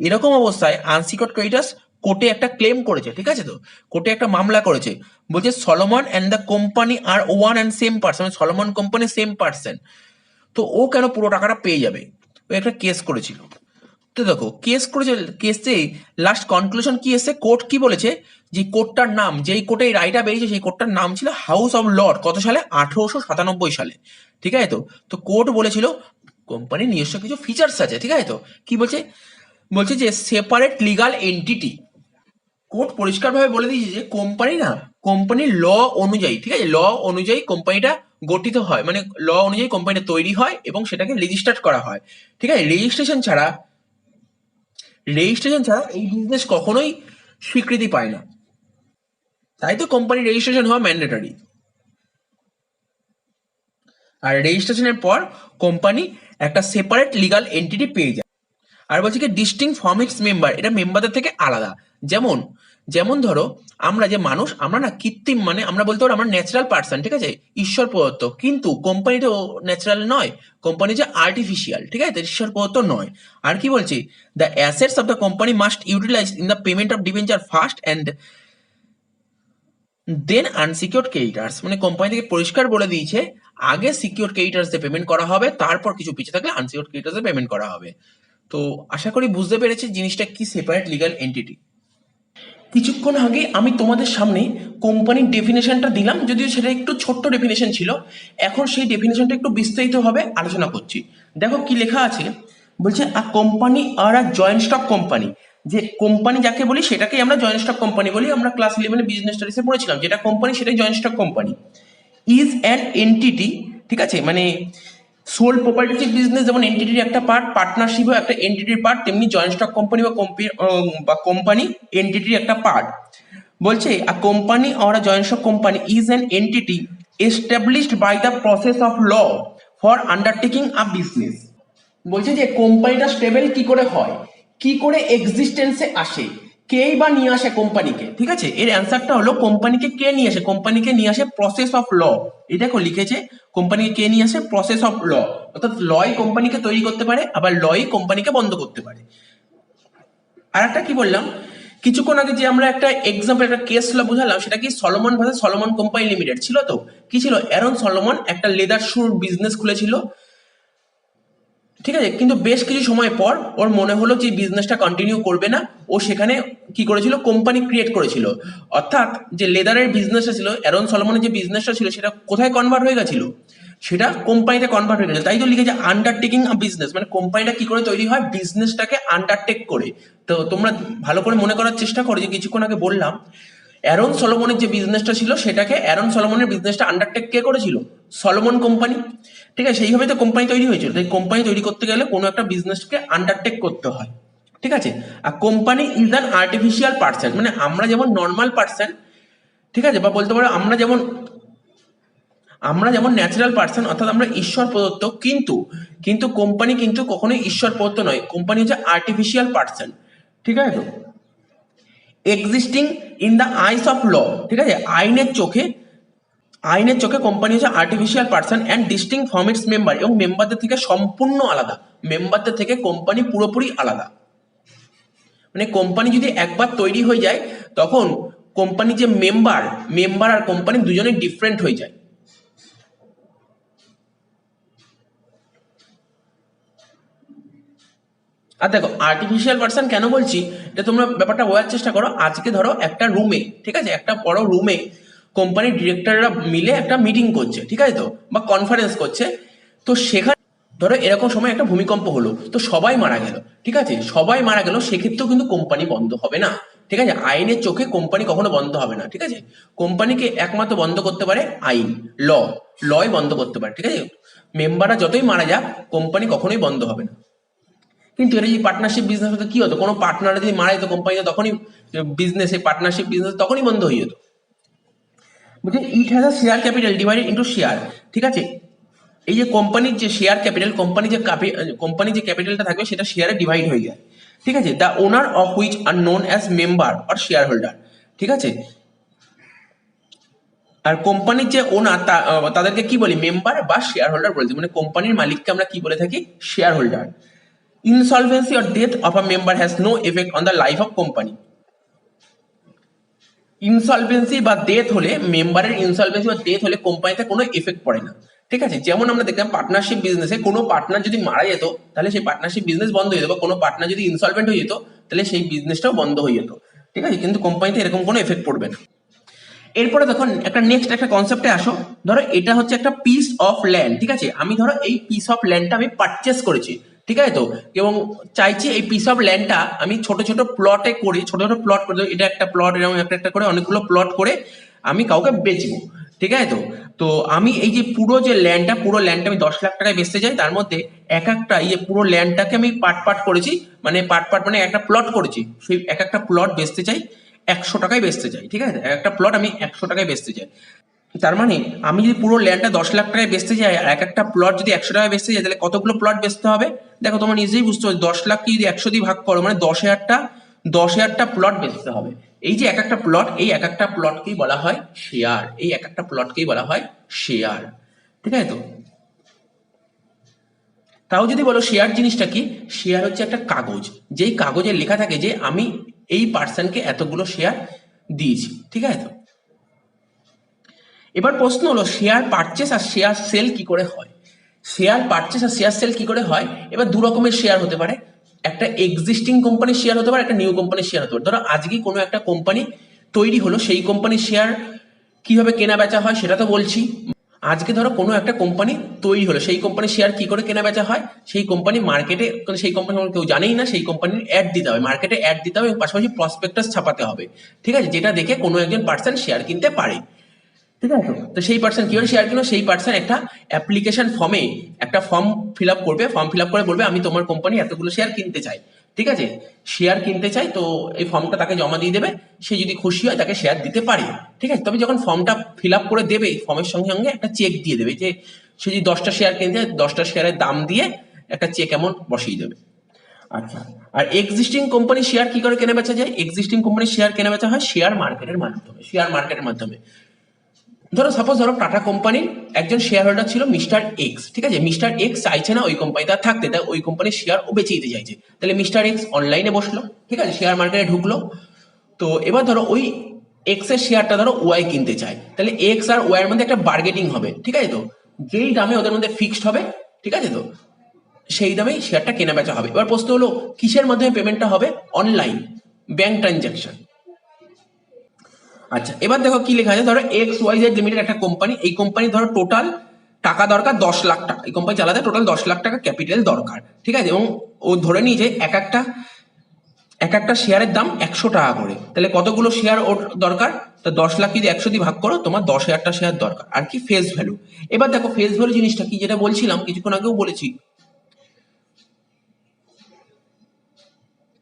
এরকম অবস্থায় আনসিকিউরড ক্রেডিটার্স কোর্টে একটা ক্লেম করেছে। ঠিক আছে তো, কোর্টে একটা মামলা করেছে, বলছে Solomon and the company are one and same person, Solomon company same person, তো ও কেন পুরো টাকাটা পেয়ে যাবে। ও একটা কেস করেছিল। তো দেখো কেস করেছে, কেসে লাস্ট কনক্লুশন কি এসে, কোর্ট কি বলেছে, যে কোর্টটার নাম, যেই কোর্টে এই রায়টা বেরিয়েছে সেই কোর্টটার নাম ছিল হাউস অফ লর্ড, কত সালে, 1897 সালে। ঠিক আছে তো, তো কোর্ট বলেছিল কোম্পানির নিজস্ব কিছু ফিচার্স আছে। ঠিক আছে তো, কি বলছে, বলছে যে সেপারেট লিগাল এন্টিটি। কোর্ট পরিষ্কারভাবে বলে দিয়েছে যে কোম্পানি না, কোম্পানির ল অনুযায়ী, ঠিক আছে, ল অনুযায়ী কোম্পানিটা গঠিত হয়, মানে ল অনুযায়ী কোম্পানিটা তৈরি হয় এবং সেটাকে রেজিস্টার্ড করা হয়। ঠিক আছে, রেজিস্ট্রেশন ছাড়া এই বিজনেস কখনোই স্বীকৃতি পায় না। তাই তো কোম্পানি রেজিস্ট্রেশন হওয়া ম্যান্ডেটরি। আর রেজিস্ট্রেশনের পর কোম্পানি একটা সেপারেট লিগাল এন্টিটি পেয়ে যায়। আর বলছি কি ডিস্টিং ফ্রম ইটস মেম্বার, এটা মেম্বারদের থেকে আলাদা। যেমন যেমন ধরো আমরা যে মানুষ, আমরা না কৃত্রিম, মানে আমরা বলতে পারো আমরা ন্যাচারাল পার্সন, ঠিক আছে, ঈশ্বর প্রদত্ত, কিন্তু কোম্পানি তো ন্যাচারাল নয়, কোম্পানি যে আর্টিফিশিয়াল, ঠিক আছে, ঈশ্বর প্রদত্ত নয়। আর কি বলছি, the assets of the company must utilise in the payment of debenture first and then unsecured creditors, মানে কোম্পানি থেকে পরিষ্কার বলে দিয়েছে আগে সিকিউর ক্রেডিটার্সদের পেমেন্ট করা হবে, তারপর কিছু পিছিয়ে থাকলে আনসিকিউরড ক্রেডিটার্সদের পেমেন্ট করা হবে। তো আশা করি বুঝতে পেরেছি জিনিসটা কি সেপারেট লিগাল এন্টিটি। কিছুক্ষণ আগে আমি তোমাদের সামনে কোম্পানির ডেফিনেশনটা দিলাম, যদিও সেটা একটু ছোট্ট ডেফিনেশন ছিল। এখন সেই ডেফিনেশনটা একটু বিস্তারিতভাবে আলোচনা করছি। দেখো কি লেখা আছে, বলছে a company R a joint stock company. যে কোম্পানি যাকে বলি সেটাকেই আমরা জয়েন্ট স্টক কোম্পানি বলি, আমরা ক্লাস 11 বিজনেস স্টাডিজে পড়েছিলাম, যেটা কোম্পানি সেটাই joint stock company. Is an entity, ঠিক আছে, মানে সোল প্রপার্টিটিভ বিজনেস যেমন এন্টিটির একটা পার্ট, পার্টনারশিপও একটা এন্টিটির পার্ট, তেমনি জয়েন্ট স্টক কোম্পানি বা কোম্পানি এন্টিটির একটা পার্ট। বলছে a company or a joint stock company is an entity established by the process of law for undertaking a business. বলছে যে কোম্পানিটা স্টেবল কি করে হয়, কি করে এক্সিস্টেন্সে আসে, কেই বা নিয়ে আসে কোম্পানিকে, ঠিক আছে। এর অ্যান্সারটা হলো কোম্পানিকে কে নিয়ে আসে, কোম্পানিকে নিয়ে আসে প্রসেস অফ ল। এটা লিখেছে কোম্পানিকে কে নিয়ে আসে, প্রসেস অফ ল, অর্থাৎ লই কোম্পানিকে তৈরি করতে পারে, আবার লই কোম্পানিকে বন্ধ করতে পারে। আর একটা কি বললাম কিছুক্ষণ আগে, যে আমরা একটা এক্সাম্পল একটা কেস ল বুঝালাম, সেটা কি Solomon versus Solomon company limited ছিল। তো কি ছিল, অ্যারন সলোমন একটা লেদার শুর বিজনেস খুলেছিল, ঠিক আছে, কিন্তু বেশ কিছু সময় পর ওর মনে হলো যে বিজনেসটা কন্টিনিউ করবে না, ও সেখানে কি করেছিল, কোম্পানি ক্রিয়েট করেছিল। অর্থাৎ যে লেদারের বিজনেসটা ছিল, অ্যারন সলোমনের যে বিজনেসটা ছিল, সেটা কোথায় কনভার্ট হয়ে গেছিল, সেটা কোম্পানিতে কনভার্ট হয়ে গেছে। তাই তো লিখেছে আন্ডারটেকিং আ বিজনেস, মানে কোম্পানিটা কি করে তৈরি হয়, বিজনেসটাকে আন্ডারটেক করে। তো তোমরা ভালো করে মনে করার চেষ্টা করো যে কিছুক্ষণ আগে বললাম অ্যারন সলোমনের যে বিজনেসটা ছিল, সেটাকে অ্যারন সলোমনের বিজনেসটা আন্ডারটেক কে করেছিল, সলোমন কোম্পানি, ঠিক আছে। সেইভাবে তো কোম্পানি তৈরি হয়েছিল। তাই কোম্পানি তৈরি করতে গেলে কোনো একটা বিজনেসকে আন্ডারটেক করতে হয়, ঠিক আছে। আর company is an artificial person, মানে আমরা যেমন নর্মাল পার্সন, ঠিক আছে, বা বলতে পারো আমরা যেমন ন্যাচারাল পার্সন, অর্থাৎ আমরা ঈশ্বর প্রদত্ত, কিন্তু কিন্তু কোম্পানি কিন্তু কখনোই ঈশ্বর প্রদত্ত নয়, কোম্পানি হচ্ছে আর্টিফিশিয়াল পার্সন, ঠিক আছে। তো existing in the eyes of law, ঠিক আছে, আইনের চোখে কোম্পানি হচ্ছে artificial person and distinct from its member, এবং মেম্বারদের থেকে সম্পূর্ণ আলাদা, মেম্বারদের থেকে কোম্পানি পুরোপুরি আলাদা। মানে কোম্পানি যদি একবার তৈরি হয়ে যায়, তখন কোম্পানি যে মেম্বার আর কোম্পানি দুজনেই ডিফারেন্ট হয়ে যায়। আর দেখো আর্টিফিশিয়াল পার্সন কেন বলছি, এটা তোমরা ব্যাপারটা বোঝার চেষ্টা করো। আজকে ধরো একটা রুমে, ঠিক আছে, একটা বড় রুমে কোম্পানির ডিরেক্টররা মিলে একটা মিটিং করছে, ঠিক আছে, তো বা কনফারেন্স করছে। তো সেখানে ধরো এরকম সময় একটা ভূমিকম্প হলো, তো সবাই মারা গেল, ঠিক আছে, সবাই মারা গেল, সেক্ষেত্রেও কিন্তু কোম্পানি বন্ধ হবে না, ঠিক আছে। আইনের চোখে কোম্পানি কখনো বন্ধ হবে না, ঠিক আছে। কোম্পানিকে একমাত্র বন্ধ করতে পারে আইন, লয় বন্ধ করতে পারে, ঠিক আছে। মেম্বাররা যতই মারা যাক, কোম্পানি কখনোই বন্ধ হবে না। কিন্তু এটা যদি পার্টনারশিপ বিজনেস হতো, কি হতো, কোনো পার্টনার যদি মারা যেত কোম্পানি, তখনই বিজনেস, এই পার্টনারশিপ বিজনেস তখনই বন্ধ হয়ে যেত। বুঝলি, it has a share capital divided into share, ঠিক আছে। এই যে কোম্পানির যে শেয়ার ক্যাপিটাল, কোম্পানি যে ক্যাপিটালটা থাকবে সেটা শেয়ারে ডিভাইড হয়ে যায়, ঠিক আছে। The owner of which are known as member or share holder, ঠিক আছে। আর কোম্পানির যে ওনার তাদেরকে কি বলি, মেম্বার বা শেয়ার হোল্ডার বলছি, মানে কোম্পানির মালিককে আমরা কি বলে থাকি, share holder. Insolvency or death of a member has no effect on the life of company. Insolvency বা ডেথ হলে, মেম্বারের ইনসলভেন্সি বা ডেথ হলে কোম্পানিতে কোনো এফেক্ট পড়ে না, ঠিক আছে। যেমন আমরা দেখলাম পার্টনারশিপ বিজনেসে কোনো পার্টনার যদি মারা যেত, তাহলে সেই পার্টনারশিপ বিজনেস বন্ধ হয়ে যেত, বা কোনো পার্টনার যদি ইনসলভেন্ট হয়ে যেত, তাহলে সেই বিজনেসটাও বন্ধ হয়ে যেত, ঠিক আছে। কিন্তু কোম্পানিতে এরকম কোনো এফেক্ট পড়বে না। এরপরে দেখো নেক্সট একটা কনসেপ্টে আসো। ধরো এটা হচ্ছে একটা পিস অফ ল্যান্ড, ঠিক আছে। আমি ধরো এই পিস অফ ল্যান্ডটা আমি পারচেস করেছি, ঠিক আছে, তো এবং চাইছি এই পিস অফ ল্যান্ডটা আমি ছোট ছোট প্লটে করি, ছোট ছোট প্লট করে, এটা একটা প্লট, এরকম একটা একটা করে অনেকগুলো প্লট করে আমি কাউকে বেচবো, ঠিক আছে। তো তো আমি এই যে পুরো ল্যান্ডটা আমি 10 লাখ টাকায় বেচতে চাই। তার মধ্যে এক একটা এই যে পুরো ল্যান্ডটাকে আমি পার্ট করেছি, মানে পার্ট মানে একটা প্লট করেছি, সেই এক একটা প্লট বেচতে চাই 100 টাকায় বেচতে চাই, ঠিক আছে, একটা প্লট আমি 100 টাকায় বেচতে চাই। তার মানে আমি যদি পুরো ল্যান্ডটা 10 লাখ টাকায় বেচতে যাই আর একটা প্লট যদি 100 টাকায় বেচতে যাই, তাহলে কতগুলো প্লট বেচতে হবে? দেখো তোমার নিজেই বুঝতে হবে, 10 লাখকে যদি 100 দিয়ে ভাগ করো মানে 10,000টা প্লট বেচতে হবে। এই যে এক একটা প্লট, এই এক একটা প্লটকেই বলা হয় শেয়ার, এই এক একটা প্লটকেই বলা হয় শেয়ার, ঠিক আছে তো। তাও যদি বলো শেয়ার জিনিসটা কি, শেয়ার হচ্ছে একটা কাগজ, যেই কাগজে লেখা থাকে যে আমি এই পার্সনকে এতগুলো শেয়ার দিয়েছি, ঠিক আছে তো। এবার প্রশ্ন হলো শেয়ার পারচেস আর শেয়ার সেল কি করে হয়। শেয়ার পারচেস আর শেয়ার সেল কি করে হয়? এবার দু রকমের শেয়ার হতে পারে, একটা এক্সিস্টিং কোম্পানির শেয়ার হতে পারে, একটা নিউ কোম্পানির শেয়ার হতে পারে। ধরো আজকে কোনো একটা কোম্পানি তৈরি হলো, সেই কোম্পানির শেয়ার কিভাবে কেনা বেচা হয় সেটা তো বলছি। আজকে ধরো কোনো একটা কোম্পানি তৈরি হলো, সেই কোম্পানির শেয়ার কি করে কেনা বেচা হয়, সেই কোম্পানি মার্কেটে, সেই কোম্পানি কেউ জানেই না, সেই কোম্পানির অ্যাড দিতে হবে, মার্কেটে অ্যাড দিতে হবে এবং পাশাপাশি প্রসপেক্টাস ছাপাতে হবে, ঠিক আছে, যেটা দেখে কোনো একজন পার্সন শেয়ার কিনতে পারে, ঠিক আছে। তো সেই পার্সন কিভাবে শেয়ার কিনবে, সেই পার্সন একটা অ্যাপ্লিকেশন ফর্মে একটা ফর্ম ফিল আপ করবে, ফর্ম ফিল আপ করে বলবে আমি তোমার কোম্পানি এতগুলো শেয়ার কিনতে চাই, ঠিক আছে, শেয়ার কিনতে চাই। তো এই ফর্মটা তাকে জমা দিয়ে দেবে, সে যদি খুশি হয় তাকে শেয়ার দিতে পারে, ঠিক আছে। তবে যখন ফর্মটা ফিল আপ করে দেবে, ফর্মের সঙ্গে সঙ্গে একটা চেক দিয়ে দেবে, যে সে যদি 10টা শেয়ার কিনতে চায় 10টা শেয়ারের দাম দিয়ে একটা চেক অ্যামাউন্ট বসিয়ে দেবে। আচ্ছা, আর এক্সিস্টিং কোম্পানি শেয়ার কি করে কেনা বেচা যায়? এক্সিস্টিং কোম্পানি শেয়ার কেনা বেচা হয় শেয়ার মার্কেটের মাধ্যমে, শেয়ার মার্কেটের মাধ্যমে। ধরো সাপোজ ধরো টাটা কোম্পানির একজন শেয়ার হোল্ডার ছিল মিস্টার এক্স, ঠিক আছে, মিস্টার এক্স চাইছে না ওই কোম্পানিতে আর থাকতে, তাই ওই কোম্পানির শেয়ার ও বেঁচে দিতে চাইছে। তাহলে মিস্টার এক্স অনলাইনে বসলো, ঠিক আছে, শেয়ার মার্কেটে ঢুকলো। তো এবার ধরো ওই এক্স এর শেয়ারটা ধরো ওয়াই কিনতে চায়, তাহলে এক্স আর ওয়াই এর মধ্যে একটা বার্গেনিং হবে, ঠিক আছে তো, যেই দামে ওদের মধ্যে ফিক্সড হবে, ঠিক আছে তো, সেই দামেই শেয়ারটা কেনা বেচা হবে। এবার প্রশ্ন হলো কিসের মাধ্যমে পেমেন্টটা হবে? Online, bank transaction. আচ্ছা, এবার দেখো কি লেখা আছে, ধরো এক্স ওয়াই জেড লিমিটেড একটা কোম্পানি, এই কোম্পানি ধরো টোটাল টাকা দরকার 10 লাখ টাকা, এই কোম্পানি চালাতে টোটাল 10 লাখ টাকা ক্যাপিটাল দরকার, ঠিক আছে, এবং ও ধরে নিই যে এক একটা শেয়ারের দাম 100 টাকা করে, তাহলে কতগুলো শেয়ার ওর দরকার? তো 10 লাখ যদি 100 দিয়ে ভাগ করো, তোমার 10,000টা শেয়ার দরকার, আর কি ফেস ভ্যালু। এবার দেখো ফেস ভ্যালু জিনিসটা কি, যেটা বলছিলাম কিছুক্ষণ আগেও বলেছি,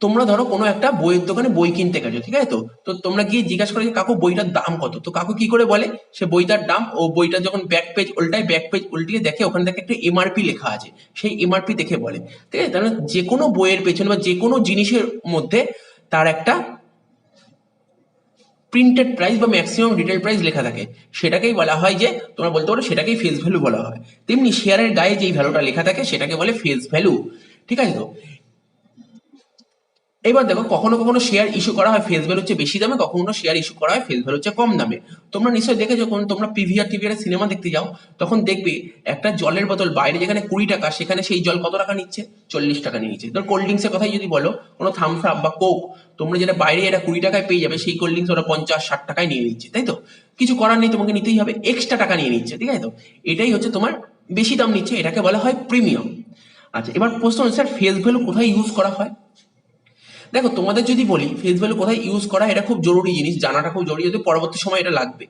তোমরা ধরো কোনো একটা বইয়ের দোকানে বই কিনতে গেছো, ঠিক আছে তো, তো তোমরা গিয়ে জিজ্ঞাসা করো যে কাকু বইটার দাম কত, তো কাকু কি করে বলে সে বইটার দাম, ও বইটা যখন ব্যাক পেজ উল্টায়, ব্যাক পেজ উল্টিয়ে দেখে ওখানে দেখে একটা এমআরপি লেখা আছে, সেই এমআরপি দেখে বলে, ঠিক আছে। তাহলে যে কোনো বইয়ের পেছনে বা যে কোনো জিনিসের মধ্যে তার একটা প্রিন্টেড প্রাইস বা ম্যাক্সিমাম রিটেল প্রাইস লেখা থাকে, সেটাকেই বলা হয় যে তোমরা বলতে পারো সেটাকেই ফেস ভ্যালু বলা হয়। তেমনি শেয়ারের গায়ে যেই ভ্যালুটা লেখা থাকে সেটাকে বলে ফেস ভ্যালু, ঠিক আছে তো। এবার দেখো কখনো কখনো শেয়ার ইস্যু করা হয় ফেস ভ্যালু হচ্ছে বেশি দামে, কখনো শেয়ার ইস্যু করা হয় ফেস ভ্যালু হচ্ছে কম দামে। তোমরা নিশ্চয়ই দেখে যখন তোমরা পিভিআর টিভিআর সিনেমা দেখতে যাও, তখন দেখবে একটা জলের বোতল বাইরে যেখানে 20 টাকা, সেখানে সেই জল কত টাকা নিচ্ছে? 40 টাকা নিয়ে নিচ্ছে। ধর কোল্ড ড্রিঙ্কসের কথাই যদি বলো, কোনো থামস আপ বা কোক, তোমরা যেটা বাইরে এটা 20 টাকায় পেয়ে যাবে, সেই কোল্ড ড্রিঙ্কস ওরা 50-60 টাকায় নিয়ে নিচ্ছে, তাই তো। কিছু করার নেই, তোমাকে নিতেই হবে, এক্সট্রা টাকা নিয়ে নিচ্ছে, ঠিক আছে তো। এটাই হচ্ছে তোমার বেশি দাম নিচ্ছে, এটাকে বলা হয় প্রিমিয়াম। আচ্ছা, এবার প্রশ্ন হচ্ছে স্যার ফেস ভ্যালু কোথায় ইউজ করা হয়? দেখো তোমাদের যদি বলি ফেস ভ্যালু কোথায় ইউজ করা, এটা খুব জরুরি জিনিস, জানাটা খুব জরুরি, যদি পরবর্তী সময় এটা লাগবে।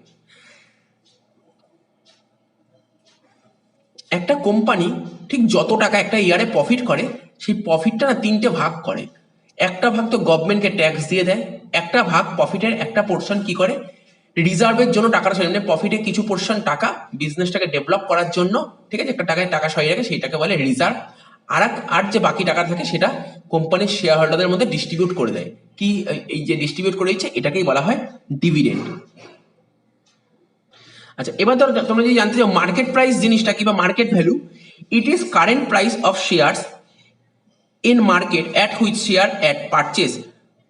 একটা কোম্পানি ঠিক যত টাকা একটা ইয়ারে প্রফিট করে, সেই প্রফিটটা না 3টে ভাগ করে। একটা ভাগ তো গভর্নমেন্টকে ট্যাক্স দিয়ে দেয়, একটা ভাগ প্রফিটের একটা পোর্শন কি করে রিজার্ভের জন্য টাকাটা সরিয়ে, মানে প্রফিটে কিছু পোর্শন টাকা বিজনেসটাকে ডেভেলপ করার জন্য, ঠিক আছে, একটা টাকা সরিয়ে রাখে, সেইটাকে বলে রিজার্ভ। আর যে বাকি টাকা থাকে সেটা কোম্পানির শেয়ার হোল্ডারদের মধ্যে ডিস্ট্রিবিউট করে দেয়। কি এই যে ডিস্ট্রিবিউট করে দিচ্ছে, এটাকেই বলা হয় ডিভিডেন্ড। আচ্ছা, এবার ধরো তোমরা যদি জানতে চাও মার্কেট প্রাইস জিনিসটা কি বা market value, it is current price of shares in market at which share at purchase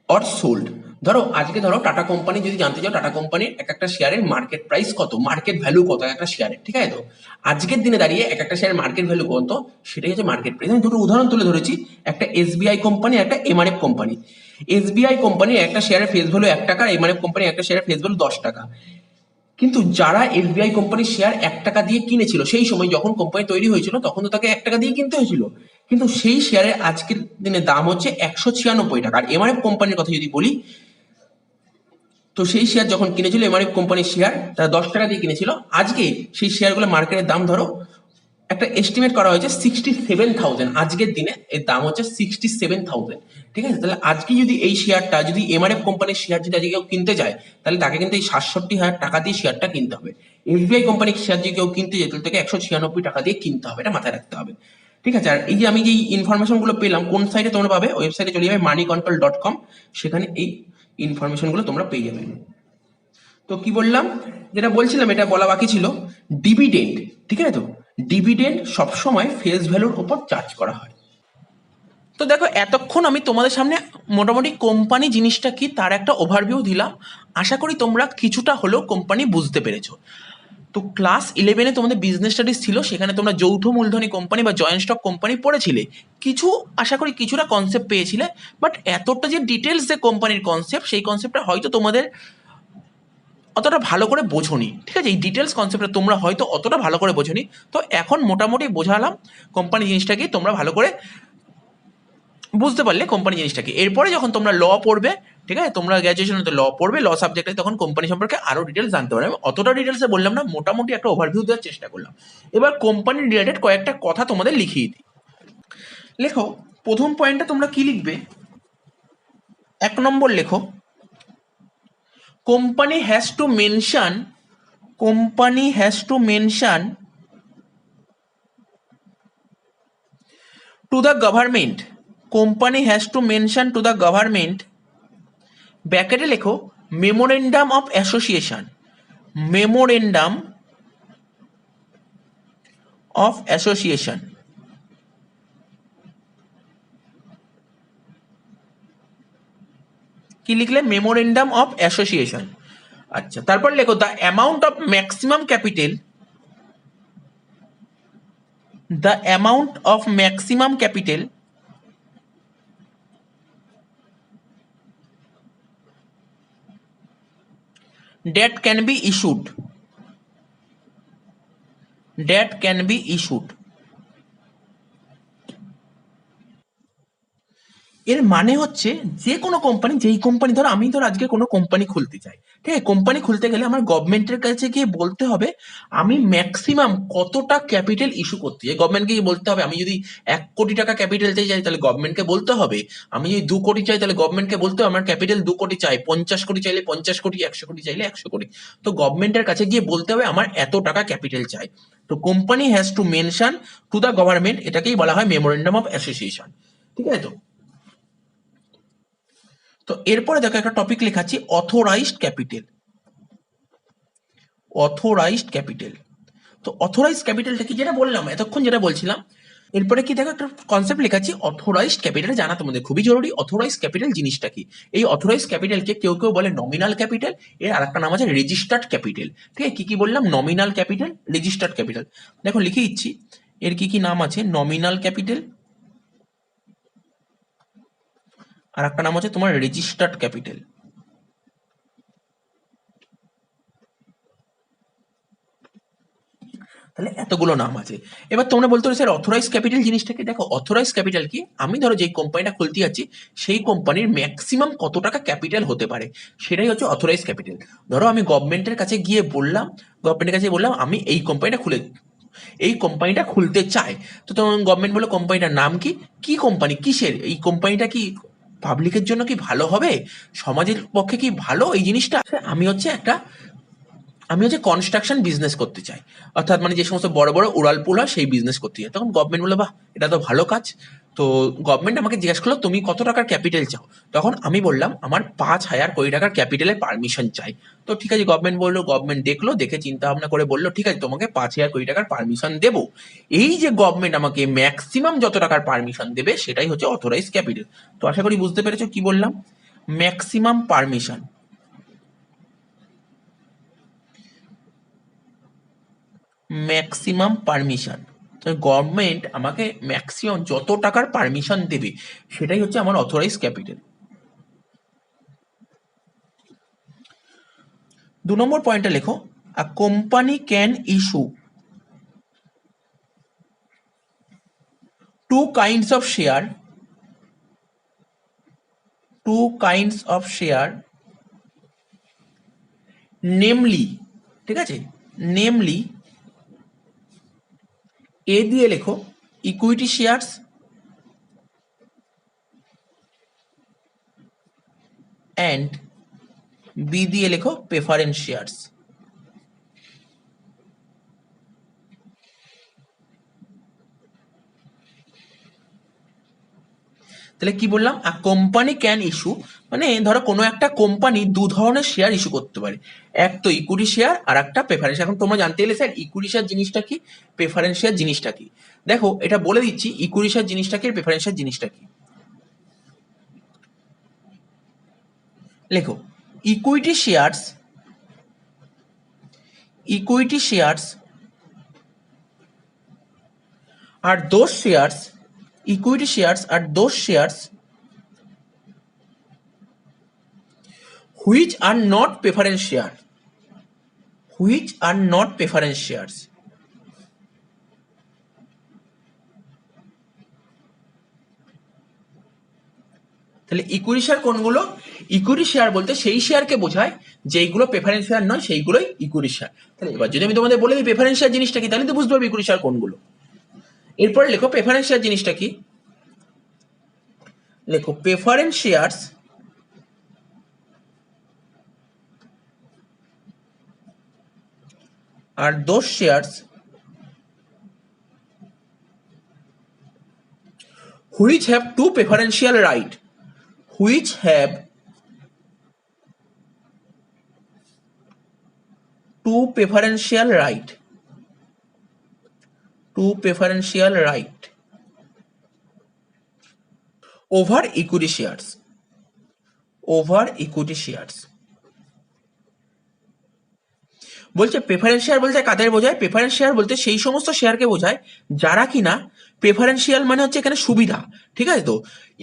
or sold. ধরো আজকে ধরো টাটা কোম্পানি যদি জানতে চাও, টাটা কোম্পানির এক একটা শেয়ারের মার্কেট প্রাইস কত, মার্কেট ভ্যালু কত একটা শেয়ারের, ঠিক আছে তো। আজকের দিনে দাঁড়িয়ে এক একটা শেয়ারের মার্কেট ভ্যালু কত, সেটাই হচ্ছে মার্কেট প্রাইস। আমি দুটো উদাহরণ তুলে ধরেছি, একটা এসবিআই কোম্পানি, একটা এমআরএফ কোম্পানি। এসবিআই কোম্পানির একটা শেয়ারের ফেস ভ্যালু 1 টাকা, এমআরএফ কোম্পানির একটা শেয়ারের ফেস ভ্যালু 10 টাকা। কিন্তু যারা এসবিআই কোম্পানির শেয়ার 1 টাকা দিয়ে কিনেছিল, সেই সময় যখন কোম্পানি তৈরি হয়েছিল তখন তো তাকে 1 টাকা দিয়ে কিনতে হয়েছিল, কিন্তু সেই শেয়ারের আজকের দিনে দাম হচ্ছে 196 টাকা। আর এমআরএফ কোম্পানির কথা যদি বলি, তো সেই শেয়ার যখন কিনেছিল এমআরএফ কোম্পানির শেয়ার, তারা 10 টাকা দিয়ে কিনেছিল, আজকে সেই শেয়ারগুলো মার্কেটের দাম ধরো একটা এস্টিমেট করা হয়েছে 67,000, আজকের দিনে এর দাম হচ্ছে 67,000। ঠিক আছে, তাহলে আজকে যদি এই শেয়ারটা, যদি এমআরএফ কোম্পানির শেয়ার যদি আজকে কেউ কিনতে যায়, তাহলে তাকে কিন্তু এই 67,000 টাকা দিয়ে শেয়ারটা কিনতে হবে। এসবিআই কোম্পানির শেয়ার যদি কেউ কিনতে যায়, তাহলে তাকে 196 টাকা দিয়ে কিনতে হবে, এটা মাথায় রাখতে হবে। ঠিক আছে, আর এই যে আমি যে ইনফরমেশন গুলো পেলাম, কোন সাইটে তোমরা পাবে? ওয়েবসাইটে চলে যাবে moneycontrol.com, সেখানে এই ইনফরমেশন গুলো তোমরা পেয়ে যাবে। তো কি বললাম, যেটা বলছিলাম এটা বলা বাকি ছিল, ডিভিডেন্ড। ঠিক আছে, তো ডিভিডেন্ড সবসময় ফেস ভ্যালুর উপর চার্জ করা হয়। তো দেখো, এতক্ষণ আমি তোমাদের সামনে মোটামুটি কোম্পানি জিনিসটা কি তার একটা ওভারভিউ দিলাম। আশা করি তোমরা কিছুটা হলেও কোম্পানি বুঝতে পেরেছো। তো ক্লাস 11-এ তোমাদের বিজনেস স্টাডিজ ছিল, সেখানে তোমরা যৌথ মূলধনী কোম্পানি বা জয়েন্ট স্টক কোম্পানি পড়েছিলে। কিছু, আশা করি কিছুটা কনসেপ্ট পেয়েছিলে, বাট এতটা যে ডিটেলস যে কোম্পানির কনসেপ্ট, সেই কনসেপ্টটা হয়তো তোমাদের অতটা ভালো করে বোঝোনি। ঠিক আছে, এই ডিটেলস কনসেপ্টটা তোমরা হয়তো অতটা ভালো করে বোঝোনি। তো এখন মোটামুটি বোঝালাম কোম্পানি জিনিসটাকে, তোমরা ভালো করে বুঝতে পারলে কোম্পানি জিনিসটাকে। এরপরে যখন তোমরা ল পড়বে, ঠিক আছে, তোমরা গ্র্যাজুয়েশনে ল পড়বে, ল সাবজেক্টে, তখন কোম্পানি সম্পর্কে আরো ডিটেলস জানতে পারবে। আমি অতটা ডিটেলসে বললাম না, মোটামুটি একটা ওভারভিউ দেওয়ার চেষ্টা করলাম। এবার কোম্পানি রিলেটেড কয়েকটা কথা তোমাদের লিখিয়ে দিই। লেখো, প্রথম পয়েন্টটা তোমরা কি লিখবে? 1 নম্বর লেখো, company has to mention, company has to mention to the government, company has to mention to the government, ব্র্যাকেটে লেখো, memorandum of association, memorandum of association. কি লিখলে? Memorandum of association. আচ্ছা, তারপর লেখো, the amount of maximum capital, the amount of maximum capital that can be issued, that can be issued। এর মানে হচ্ছে, যে কোনো কোম্পানি, যেই কোম্পানি, ধরো আমি ধর আজকে কোনো কোম্পানি খুলতে চাই, ঠিক আছে, কোম্পানি খুলতে গেলে আমার গভর্নমেন্টের কাছে গিয়ে বলতে হবে আমি ম্যাক্সিমাম কতটা ক্যাপিটাল ইস্যু করতে চাই। গভর্নমেন্টকে গিয়ে বলতে হবে, আমি যদি 1 কোটি টাকা ক্যাপিটাল চাই তাহলে গভর্নমেন্টকে বলতে হবে, আমি যদি 2 কোটি চাই তাহলে গভর্নমেন্টকে বলতে হবে আমার ক্যাপিটাল 2 কোটি চাই, 50 কোটি চাইলে 50 কোটি, 100 কোটি চাইলে 100 কোটি। তো গভর্নমেন্টের কাছে গিয়ে বলতে হবে আমার এত টাকা ক্যাপিটাল চাই। তো company has to mention to the government, এটাকেই বলা হয় মেমোরেন্ডাম অফ অ্যাসোসিয়েশন। ঠিক আছে, তো এরপরে দেখো একটা টপিক লেখাচ্ছি, অথরাইজড ক্যাপিটাল, অথরাইজড ক্যাপিটাল। তো অথরাইজড ক্যাপিটালটা কি, যেটা বললাম এতক্ষণ, যেটা বলছিলাম, এরপরে কি দেখো একটা কনসেপ্ট লেখাচ্ছি, অথরাইজড ক্যাপিটাল জানা তোমাদের খুবই জরুরি। অথরাইজড ক্যাপিটাল জিনিসটা কি? এই অথরাইজড ক্যাপিটালকে কেউ কেউ বলে নমিনাল ক্যাপিটাল, এর আরেকটা নাম আছে রেজিস্টার্ড ক্যাপিটাল। ঠিক আছে, কি কি বললাম? Nominal capital, registered capital. দেখো লিখে দিচ্ছি, এর কি কি নাম আছে? নমিনাল ক্যাপিটাল, আর একটা নাম আছে তোমার রেজিস্টার্ড ক্যাপিটাল। তাহলে এতগুলো নাম আছে। এবার তোমরা বলতে পারো স্যার অথরাইজ ক্যাপিটাল জিনিসটা কি? দেখো, অথরাইজ ক্যাপিটাল কি, আমি ধরো যেই কোম্পানিটা খুলতে যাচ্ছি সেই কোম্পানির ম্যাক্সিমাম কত টাকা ক্যাপিটাল হতে পারে, সেটাই হচ্ছে অথরাইজ ক্যাপিটাল। ধরো আমি গভর্নমেন্টের কাছে গিয়ে বললাম, গভর্নমেন্টের কাছে বললাম আমি এই কোম্পানিটা খুলতে চাই। তো তখন গভর্নমেন্ট বলে কোম্পানিটার নাম কি, কি কোম্পানি, কিসের, এই কোম্পানিটা কি পাবলিকের জন্য কি ভালো হবে, সমাজের পক্ষে কি ভালো এই জিনিসটা। আমি হচ্ছে কনস্ট্রাকশন বিজনেস করতে চাই, অর্থাৎ মানে যে সমস্ত বড় বড় উড়ালপুল হয় সেই বিজনেস করতে চাই। তখন গভর্নমেন্ট বলে বাহ, এটা তো ভালো কাজ। তো গভর্নমেন্ট আমাকে জিজ্ঞেস করলো তুমি কত টাকার ক্যাপিটাল চাও। তখন আমি বললাম আমার 5,000 কোটি টাকার ক্যাপিটালের পারমিশন চাই। তো ঠিক আছে, গভর্নমেন্ট বললো, গভর্নমেন্ট দেখলো, দেখে চিন্তা ভাবনা করে বললো ঠিক আছে তোমাকে 5,000 কোটি টাকার পারমিশন দেবো। এই যে গভর্নমেন্ট আমাকে ম্যাক্সিমাম যত টাকার পারমিশন দেবে সেটাই হচ্ছে অথরাইজ ক্যাপিটাল। তো আশা করি বুঝতে পেরেছো কি বললাম, maximum permission, maximum permission. Government আমাকে ম্যাক্সিমাম যত টাকার পারমিশন দেবে সেটাই হচ্ছে আমার অথরাইজ ক্যাপিটাল। 2 নম্বর পয়েন্টটা লেখো, a company can issue two kinds of share, two kinds of share, namely, ঠিক আছে, নেমলি এ দিয়ে লেখো ইকুইটি শেয়ারস, অ্যান্ড বি দিয়ে লেখো প্রেফারেন্স শেয়ারস। তাহলে কি বললাম, আ কোম্পানি ক্যান ইস্যু, মানে ধরো কোনো একটা কোম্পানি দু ধরনের শেয়ার ইস্যু করতে পারে, এক তো ইকুইটি শেয়ার আর একটা প্রেফারেন্স। এখন তোমরা জানতে গেলে স্যার ইকুইটি শেয়ার জিনিসটা কি, প্রেফারেন্স শেয়ার জিনিসটা কি, দেখো এটা বলে দিচ্ছি ইকুইটি শেয়ার জিনিসটা কি, প্রেফারেন্স শেয়ার জিনিসটা কি। লেখো equity shares, equity shares are those shares, equity shares are those shares which are not preference share, which are not preference shares। তাহলে ইকুইটি শেয়ার কোনগুলো, ইকুইটি শেয়ার বলতে সেই শেয়ারকে বোঝায় যেইগুলো প্রেফারেন্স শেয়ার নয়, সেইগুলোই ইকুইটি শেয়ার। তাহলে এবার যদি আমি তোমাদের বলে দিই প্রেফারেন্স শেয়ার জিনিসটা কি, তাহলে তো বুঝতে পারবে ইকুইটি শেয়ার কোনগুলো। এরপরে লেখো প্রেফারেন্স শেয়ার জিনিসটা কি, লেখো preference shares are those shares which have two preferential right, which have two preferential right, two preferential right over equity shares, over equity shares। বলছে প্রেফারেন্স শেয়ার বলতে কাদের বোঝায়, প্রেফারেন্স শেয়ার বলতে সেই সমস্ত শেয়ারকে বোঝায় যারা কিনা প্রেফারেন্সিয়াল মানে হচ্ছে এখানে সুবিধা, ঠিক আছে তো,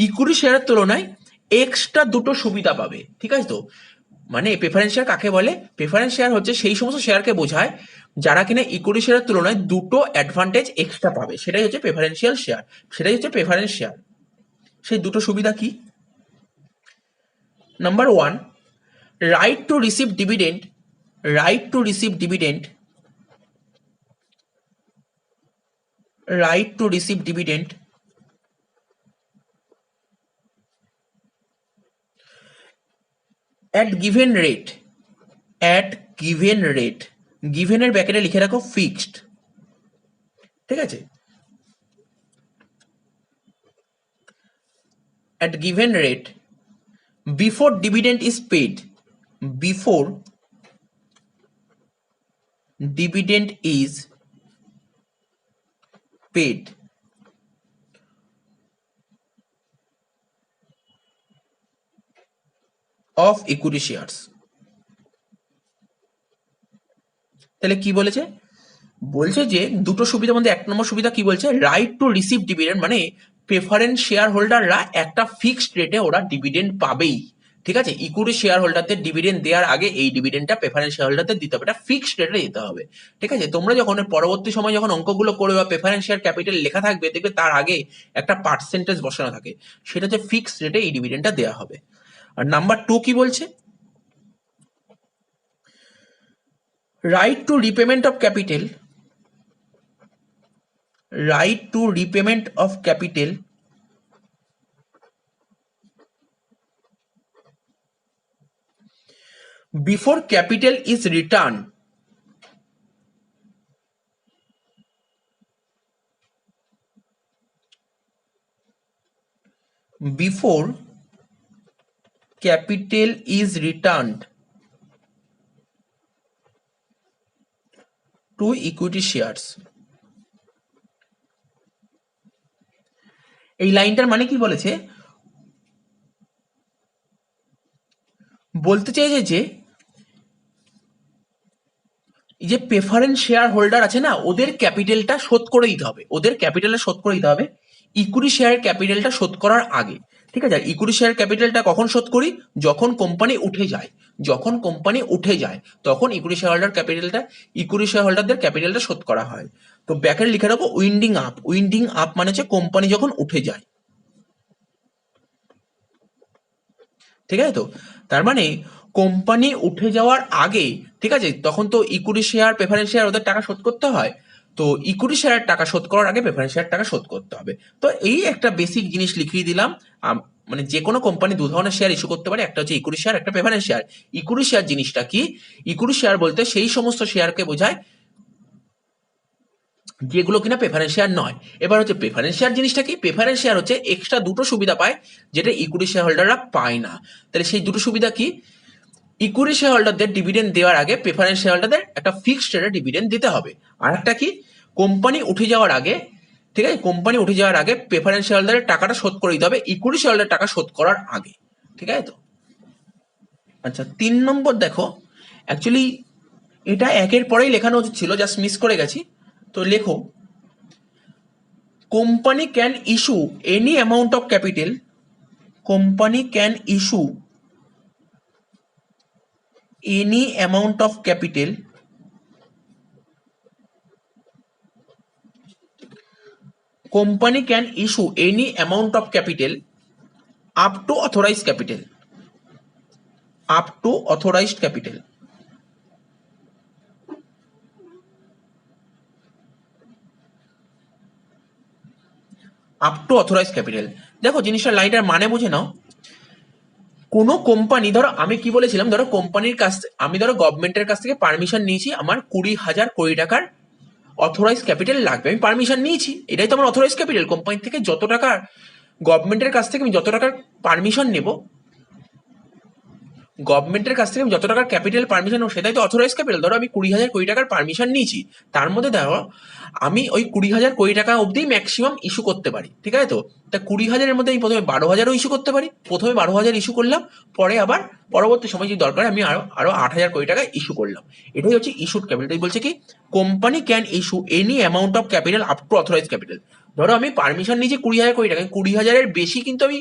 ইকুইটি শেয়ারের তুলনায় এক্সট্রা দুটো সুবিধা পাবে, ঠিক আছে তো। মানে প্রেফারেন্স শেয়ার কাকে বলে, প্রেফারেন্স শেয়ার হচ্ছে সেই সমস্ত শেয়ারকে বোঝায় যারা কিনা ইকুইটি শেয়ারের তুলনায় দুটো অ্যাডভান্টেজ এক্সট্রা পাবে, সেটাই হচ্ছে প্রেফারেন্সিয়াল শেয়ার, সেটাই হচ্ছে প্রেফারেন্স শেয়ার। সেই দুটো সুবিধা কি, number one, right to receive dividend, right to receive dividend, right to receive dividend at given rate, at given rate, given এর ব্র্যাকেটে লিখে রাখো ফিক্সড, ঠিক আছে, at given rate before dividend is paid, before dividend is paid of equity shares। তাহলে কি বলেছে, বলছে যে দুটো সুবিধার মধ্যে এক নম্বর সুবিধা কি বলছে, রাইট টু রিসিভ ডিভিডেন্ড, মানে প্রেফারেন্স শেয়ার হোল্ডাররা একটা ফিক্সড রেটে ওরা ডিভিডেন্ড পাবেই, ঠিক আছে। ইকুইটি শেয়ার হোল্ডারদের ডিভিডেন্ড দেওয়ার আগে এই ডিভিডেন্ডটা প্রেফারেন্স শেয়ার হোল্ডারদের দিতে হবে, এটা ফিক্সড রেটে দিতে হবে, ঠিক আছে। তোমরা যখন পরবর্তী সময় যখন অঙ্কগুলো করবে বা প্রেফারেন্স শেয়ার ক্যাপিটাল লেখা থাকবে, দেখবে তার আগে একটা পার্সেন্টেজ বসানো থাকে, সেটা হচ্ছে ফিক্সড রেটে এই ডিভিডেন্ডটা দেওয়া হবে। আর নাম্বার টু কি বলছে, right two repayment of capital, right to repayment of capital before capital is returned, before capital is returned to equity shares। এই লাইনটার মানে কি বলেছে, বলতে চাইছে যে যে প্রেফারেন্স শেয়ার হোল্ডার আছে না, ওদের ক্যাপিটালটা শোধ করে দিতে হবে, ওদের ক্যাপিটালটা শোধ করে দিতে হবে ইকুইটি শেয়ারের ক্যাপিটালটা শোধ করার আগে, ঠিক আছে। ইকুইটি শেয়ার ক্যাপিটালটা কখন শোধ করি, যখন কোম্পানি উঠে যায়, যখন কোম্পানি উঠে যায় তখন ইকুইটি শেয়ার হোল্ডার ক্যাপিটালটা, ইকুইটি শেয়ার হোল্ডারদের ক্যাপিটালটা শোধ করা হয়। তো ব্যাকেট লিখে রাখো উইন্ডিং আপ, উইন্ডিং আপ মানে হচ্ছে কোম্পানি যখন উঠে যায়, ঠিক আছে তো। তার মানে কোম্পানি উঠে যাওয়ার আগে, ঠিক আছে, তখন তো ইকুইটি শেয়ার প্রেফারেন্স শেয়ার ওদের টাকা শোধ করতে হয়, তো ইকুইটি শেয়ারের টাকা শোধ করার আগে প্রেফারেন্স শেয়ার টাকা শোধ করতে হবে। তো এই একটা বেসিক জিনিস লিখিয়ে দিলাম। মানে যে কোনো কোম্পানি দু ধরনের শেয়ার ইস্যু করতে পারে, একটা হচ্ছে ইকুইটি শেয়ার, একটা প্রেফারেন্স শেয়ার। ইকুইটি শেয়ার জিনিসটা কি? ইকুইটি শেয়ার বলতে সেই সমস্ত শেয়ারকে বোঝায় যেগুলো কিনা প্রেফারেন্স শেয়ার নয়। এবার হচ্ছে প্রেফারেন্স শেয়ার জিনিসটা কি? প্রেফারেন্স শেয়ার হচ্ছে এক্সট্রা দুটো সুবিধা পায় যেটা ইকুইটি শেয়ার হোল্ডাররা পায় না। তাহলে সেই দুটো সুবিধা কি? ইকুইটি শেয়ার হোল্ডারদের ডিভিডেন্ড দেওয়ার আগে প্রেফারেন্স শেয়ার হোল্ডারদের একটা ফিক্সড রেটে ডিভিডেন্ড দিতে হবে। আর একটা কি? কোম্পানি উঠে যাওয়ার আগে, ঠিক আছে, কোম্পানি উঠে যাওয়ার আগে প্রেফারেন্স শেয়ার হোল্ডারের টাকাটা শোধ করে দিতে হবে ইকুইটি শেয়ার হোল্ডারের টাকা শোধ করার আগে, ঠিক আছে তো? আচ্ছা, 3 নম্বর দেখো, অ্যাকচুয়ালি এটা একের পরেই লেখানো উচিত ছিল, জাস্ট মিস করে গেছি। তো লেখো, company can issue any amount of capital, company can issue any amount of capital company can issue any amount of capital up to authorized capital, up to authorized capital, up to authorized capital। দেখো জিনিসটা লাইনটার মানে বুঝে নাও। কোনো company, ধরো আমি কি বলেছিলাম, ধরো কোম্পানির কাছ আমি ধরো গভর্নমেন্টের কাছ থেকে পারমিশন নিয়েছি আমার 20,000 কোটি টাকার অথরাইজ ক্যাপিটাল লাগবে, আমি পারমিশন নিয়েছি, এটাই তো আমার অথরাইজ ক্যাপিটাল। কোম্পানি থেকে যত টাকার, গভর্নমেন্টের কাছ থেকে আমি যত টাকার পারমিশন নেব, গভর্নমেন্টের কাছ থেকে আমি যত টাকার ক্যাপিটাল পারমিশন নেবো সেটাই তো অথরাইজ ক্যাপিটাল। ধরো আমি 20,000 কোটি টাকার পারমিশন নিয়েছি, তার মধ্যে ধরো আমি ওই 20,000 কোটি টাকা অবধি ম্যাক্সিমাম ইস্যু করতে পারি, ঠিক আছে তো? তা 20,000-এর মধ্যে আমি প্রথমে 12,000ও ইস্যু করতে পারি, প্রথমে 12,000 ইস্যু করলাম, পরে আবার পরবর্তী সময় যদি দরকার আমি আরো 8,000 কোটি টাকা ইস্যু করলাম। এটাই হচ্ছে ইস্যুড ক্যাপিটাল। বলছে কি, company can issue any amount of capital up to authorize capital. ধরো আমি পারমিশন নিয়েছি 20,000 কোটি টাকা, 20,000-এর বেশি কিন্তু আমি